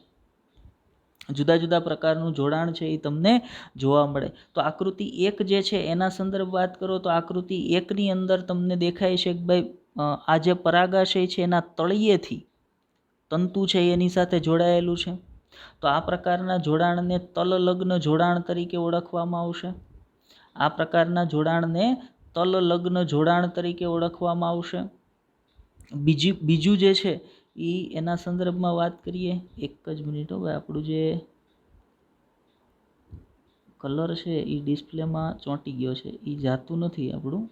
જુદા જુદા પ્રકારનું જોડાણ છે એ તમને જોવા મળે. તો આકૃતિ 1 જે છે એના સંદર્ભ વાત કરો તો આકૃતિ 1ની અંદર તમને દેખાય છે કે ભાઈ આ જે પરાગાશય છે એના તળિયેથી તંતુ છે એની સાથે જોડાયેલું છે. તો આ પ્રકારના જોડાણને તલલગ્ન જોડાણ તરીકે ઓળખવામાં આવશે. આ પ્રકારના જોડાણને તલલગ્ન જોડાણ તરીકે ઓળખવામાં આવશે. બીજું જે છે એ એના સંદર્ભમાં વાત કરીએ. એક જ મિનિટ, હવે આપણું જે કલર છે એ ડિસ્પ્લેમાં ચોંટી ગયો છે, એ જાતું નથી આપણું.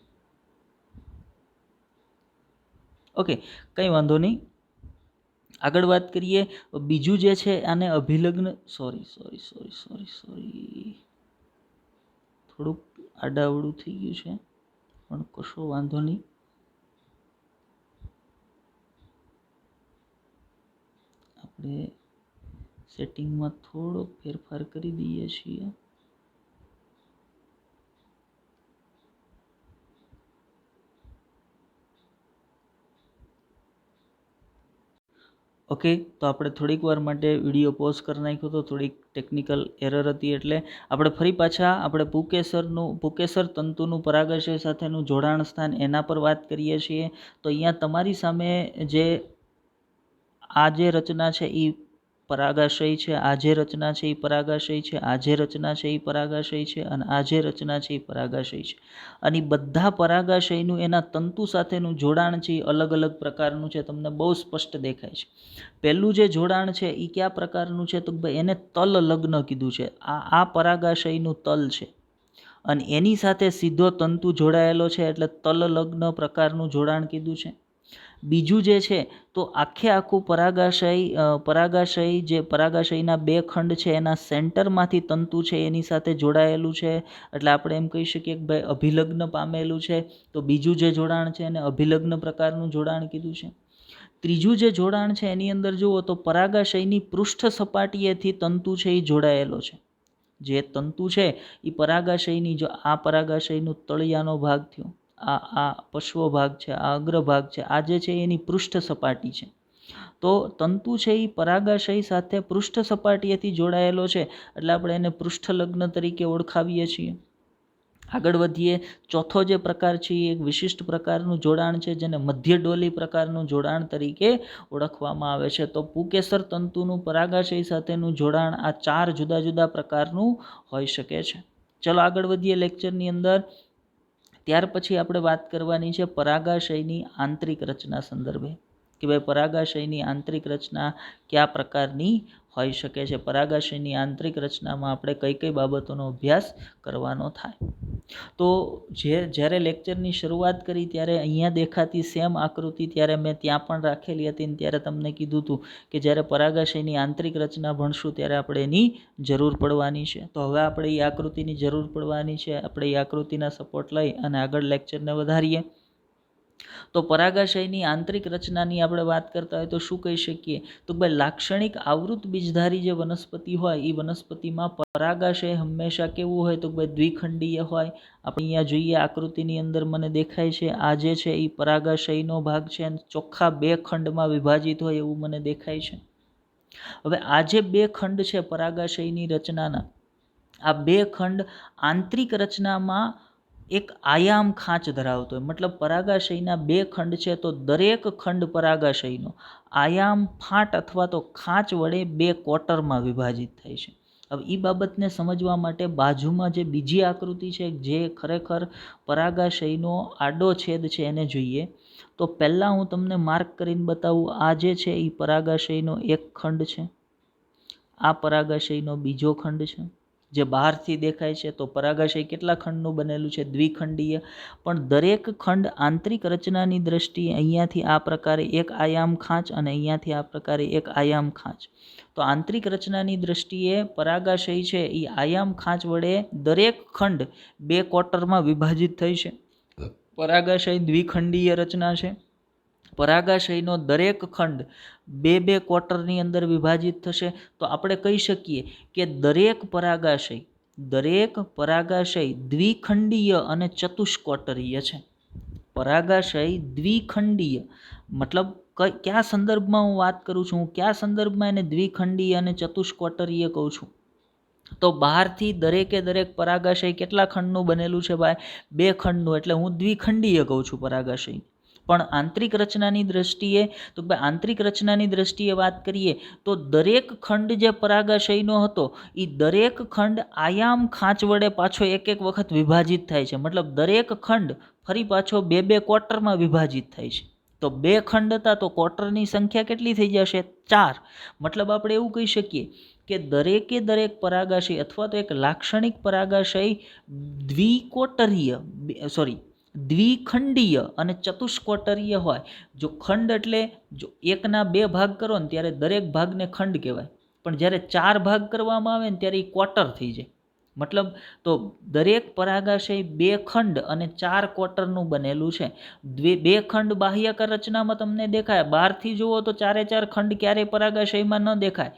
ઓકે, કંઈ વાંધો નહીં. આગળ વાત કરીએ. બીજું જે છે આને અભિલગ્ન સોરી થોડુંક આડાવડું થઈ ગયું છે, પણ કશો વાંધો નહીં. આપણે સેટિંગમાં થોડો ફેરફાર કરી દઈએ છીએ. ઓકે, તો આપણે થોડીક વાર માટે વિડીયો પોઝ કરી નાખ્યો હતો, થોડીક ટેકનિકલ એરર હતી, એટલે આપણે ફરી પાછા આપણે પુકેસર તંતુનું પરાગાશય સાથેનું જોડાણ સ્થાન એના પર વાત કરીએ છીએ. તો અહીંયા તમારી સામે જે આ જે રચના છે એ પરાગાશય છે, આ જે રચના છે એ પરાગાશય છે, આ જે રચના છે એ પરાગાશય છે, અને આ જે રચના છે એ પરાગાશય છે. અને બધા પરાગાશયનું એના તંતુ સાથેનું જોડાણ છે એ અલગ અલગ પ્રકારનું છે, તમને બહુ સ્પષ્ટ દેખાય છે. પહેલું જે જોડાણ છે એ કયા પ્રકારનું છે? તો ભાઈ એને તલ લગ્ન કીધું છે. આ પરાગાશયનું તલ છે અને એની સાથે સીધો તંતુ જોડાયેલો છે, એટલે તલ લગ્ન પ્રકારનું જોડાણ કીધું છે. બીજું જે છે તો આખું પરાગાશયના 2 ખંડ છે એના સેન્ટરમાંથી તંતુ છે એની સાથે જોડાયેલું છે, એટલે આપણે એમ કહી શકીએ કે ભાઈ અભિલગ્ન પામેલું છે. તો બીજું જે જોડાણ છે એને અભિલગ્ન પ્રકારનું જોડાણ કીધું છે. ત્રીજું જે જોડાણ છે એની અંદર જુઓ તો પરાગાશયની પૃષ્ઠ સપાટીએથી તંતુ છે એ જોડાયેલો છે. જે તંતુ છે એ પરાગાશયની, જો આ પરાગાશયનું તળિયાનો ભાગ થયો, આ પશ્વ ભાગ છે, આ અગ્રભાગ છે, આ જે છે એની પૃષ્ઠ સપાટી છે. તો તંતુ છે એ પરાગાશય સાથે પૃષ્ઠ સપાટીએથી જોડાયેલો છે, એટલે આપણે એને પૃષ્ઠલગ્ન તરીકે ઓળખાવીએ છીએ. આગળ વધીએ. ચોથો જે પ્રકાર છે એ એક વિશિષ્ટ પ્રકારનું જોડાણ છે, જેને મધ્ય ડોલી પ્રકારનું જોડાણ તરીકે ઓળખવામાં આવે છે. તો પુંકેસર તંતુનું પરાગાશય સાથેનું જોડાણ આ 4 જુદા જુદા પ્રકારનું હોઈ શકે છે. ચલો આગળ વધીએ લેક્ચરની અંદર. ત્યાર પછી આપણે વાત કરવાની છે પરાગાશયની આંતરિક રચના સંદર્ભે, કે ભાઈ પરાગાશયની આંતરિક રચના કયા પ્રકારની હોઈ શકે છે. પરાગાશયની આંતરિક રચનામાં આપણે કઈ કઈ બાબતોનો અભ્યાસ કરવાનો થાય. તો જ્યારે લેક્ચરની શરૂઆત કરી ત્યારે અહીંયા દેખાતી સેમ આકૃતિ ત્યારે મેં ત્યાં પણ રાખેલી હતી, ને ત્યારે તમને કીધું હતું કે જ્યારે પરાગાશયની આંતરિક રચના ભણશું ત્યારે આપણે એની જરૂર પડવાની છે. તો હવે આપણે એ આકૃતિની જરૂર પડવાની છે. આપણે એ આકૃતિના સપોર્ટ લઈ અને આગળ લેક્ચરને વધારીએ. તો પરાગાશયની આંતરિક રચનાની આપણે વાત કરતા હોય તો શું કહી શકીએ? તો ભાઈ લાક્ષણિક આવૃત બીજધારી જે વનસ્પતિ હોય એ વનસ્પતિમાં પરાગાશય હંમેશા કેવું હોય? તો ભાઈ દ્વિખંડીય હોય. આપણે અહીંયા જોઈએ આકૃતિની અંદર મને દેખાય છે, આ જે છે એ પરાગાશયનો ભાગ છે અને ચોખ્ખા 2 ખંડમાં વિભાજિત હોય એવું મને દેખાય છે. હવે આ જે 2 ખંડ છે પરાગાશયની રચનાના, આ 2 ખંડ આંતરિક રચનામાં એક આયામ ખાંચ ધરાવતો હોય. મતલબ પરાગાશયના 2 ખંડ છે તો દરેક ખંડ પરાગાશયનો આયામ ફાટ અથવા તો ખાંચ વડે 2 ક્વાર્ટરમાં વિભાજિત થાય છે. હવે એ બાબતને સમજવા માટે બાજુમાં જે બીજી આકૃતિ છે જે ખરેખર પરાગાશયનો આડો છેદ છે એને જોઈએ. તો પહેલાં હું તમને માર્ક કરીને બતાવું. આ જે છે એ પરાગાશયનો એક ખંડ છે, આ પરાગાશયનો બીજો ખંડ છે જે બહારથી દેખાય છે. તો પરાગાશય કેટલા ખંડનું બનેલું છે? દ્વિખંડીય. પણ દરેક ખંડ આંતરિક રચનાની દ્રષ્ટિએ અહીંયાથી આ પ્રકારે એક આયામ ખાંચ અને અહીંયાથી આ પ્રકારે એક આયામ ખાંચ. તો આંતરિક રચનાની દ્રષ્ટિએ પરાગાશય છે એ આયામ ખાંચ વડે દરેક ખંડ 2 ક્વાર્ટરમાં વિભાજિત થઈ છે. પરાગાશય દ્વિખંડીય રચના છે. પરાગાશયનો દરેક ખંડ 2 ક્વાર્ટરની અંદર વિભાજિત થશે. તો આપણે કહી શકીએ કે દરેક પરાગાશય દ્વિખંડીય અને ચતુષ્કોટરીય છે. પરાગાશય દ્વિખંડીય મતલબ કયા સંદર્ભમાં હું વાત કરું છું? હું કયા સંદર્ભમાં એને દ્વિખંડીય અને ચતુષ્કોટરીય કહું છું? તો બહારથી દરેકે દરેક પરાગાશય કેટલા ખંડનું બનેલું છે ભાઈ? 2 ખંડનું. એટલે હું દ્વિખંડીય કહું છું પરાગાશય. પણ આંતરિક રચનાની દ્રષ્ટિએ આંતરિક રચનાની દ્રષ્ટિએ વાત કરીએ તો દરેક ખંડ જે પરાગાશયનો હતો એ દરેક ખંડ આયામ ખાંચ વડે પાછો એક વખત વિભાજિત થાય છે. મતલબ દરેક ખંડ ફરી પાછો 2 ક્વાર્ટરમાં વિભાજિત થાય છે. તો 2 ખંડ હતા તો ક્વાર્ટરની સંખ્યા કેટલી થઈ જશે? 4. મતલબ આપણે એવું કહી શકીએ કે દરેકે દરેક પરાગાશય અથવા તો એક લાક્ષણિક પરાગાશય દ્વિખંડીય અને ચતુષ્કોટરીય હોય. જો ખંડ એટલે જો 1ના 2 ભાગ કરો ને ત્યારે દરેક ભાગને ખંડ કહેવાય, પણ જ્યારે 4 ભાગ કરવામાં આવે ને ત્યારે એ ક્વાર્ટર થઈ જાય. મતલબ તો દરેક પરાગાશય 2 ખંડ અને 4 ક્વાર્ટરનું બનેલું છે. 2 ખંડ બાહ્યકાર રચનામાં તમને દેખાય, બહારથી જુઓ તો 4 ખંડ ક્યારેય પરાગાશયમાં ન દેખાય,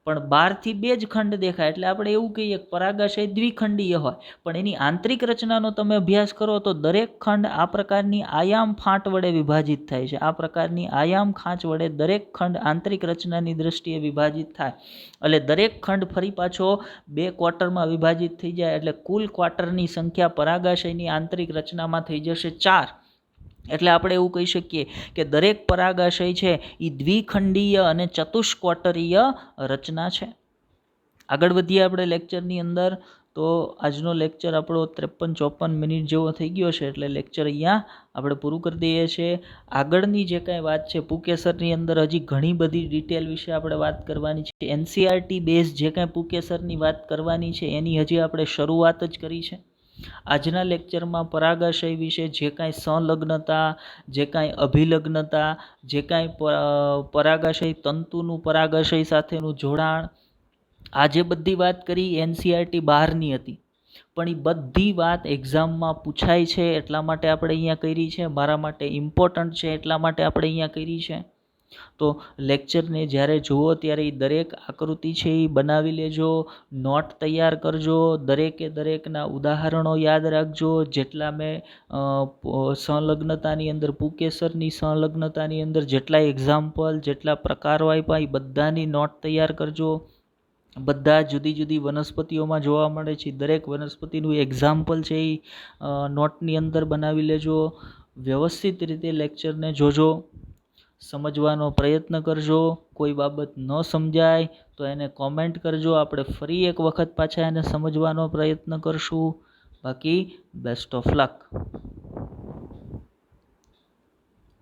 પણ બહારથી 2 જ ખંડ દેખાય. એટલે આપણે એવું કહીએ કે પરાગાશય દ્વિખંડીય હોય. પણ એની આંતરિક રચનાનો તમે અભ્યાસ કરો તો દરેક ખંડ આ પ્રકારની આયામ ફાંટ વડે વિભાજિત થાય છે. આ પ્રકારની આયામ ખાંચ વડે દરેક ખંડ આંતરિક રચનાની દ્રષ્ટિએ વિભાજિત થાય. એટલે દરેક ખંડ ફરી પાછો 2 ક્વાર્ટરમાં વિભાજિત થઈ જાય. એટલે કુલ ક્વાર્ટરની સંખ્યા પરાગાશયની આંતરિક રચનામાં થઈ જશે 4. એટલે આપણે એવું કહી શકીએ કે દરેક પરાગાશય છે એ દ્વિખંડીય અને ચતુષ્કોટરીય રચના છે. આગળ વધીએ આપણે લેક્ચરની અંદર. તો આજનો લેક્ચર આપણો 53-54 મિનિટ જેવો થઈ ગયો છે. એટલે લેક્ચર અહીંયા આપણે પૂરું કરી દઈએ છીએ. આગળની જે કાંઈ વાત છે પુંકેસરની અંદર હજી ઘણી બધી ડિટેલ વિશે આપણે વાત કરવાની છે. NCERT બેઝ જે કાંઈ પુંકેસરની વાત કરવાની છે એની હજી આપણે શરૂઆત જ કરી છે. આજના લેક્ચરમાં પરાગાશય વિશે જે કાંઈ સંલગ્નતા, જે કાંઈ અભિલગ્નતા, જે કાંઈ પરાગાશય તંતુનું પરાગાશય સાથેનું જોડાણ, આ જે બધી વાત કરી NCERT બહારની હતી, પણ એ બધી વાત એક્ઝામમાં પૂછાય છે એટલા માટે આપણે અહીંયા કરી છે. મારા માટે ઇમ્પોર્ટન્ટ છે એટલા માટે આપણે અહીંયા કરી છે. તો લેક્ચરને જ્યારે જુઓ ત્યારે એ દરેક આકૃતિ છે એ બનાવી લેજો, નોટ તૈયાર કરજો, દરેકે દરેકના ઉદાહરણો યાદ રાખજો. જેટલા મેં સંલગ્નતાની અંદર પુકેસરની સંલગ્નતાની અંદર જેટલા એક્ઝામ્પલ, જેટલા પ્રકારો આપ્યા એ બધાની નોટ તૈયાર કરજો. બધા જુદી જુદી વનસ્પતિઓમાં જોવા મળે છે, દરેક વનસ્પતિનું એક્ઝામ્પલ છે એ નોટની અંદર બનાવી લેજો. વ્યવસ્થિત રીતે લેક્ચરને જોજો, સમજવાનો પ્રયત્ન કરજો. કોઈ બાબત ન સમજાય તો એને કોમેન્ટ કરજો, આપણે ફરી એક વખત પાછા એને સમજવાનો પ્રયત્ન કરશું. બાકી બેસ્ટ ઓફ લક.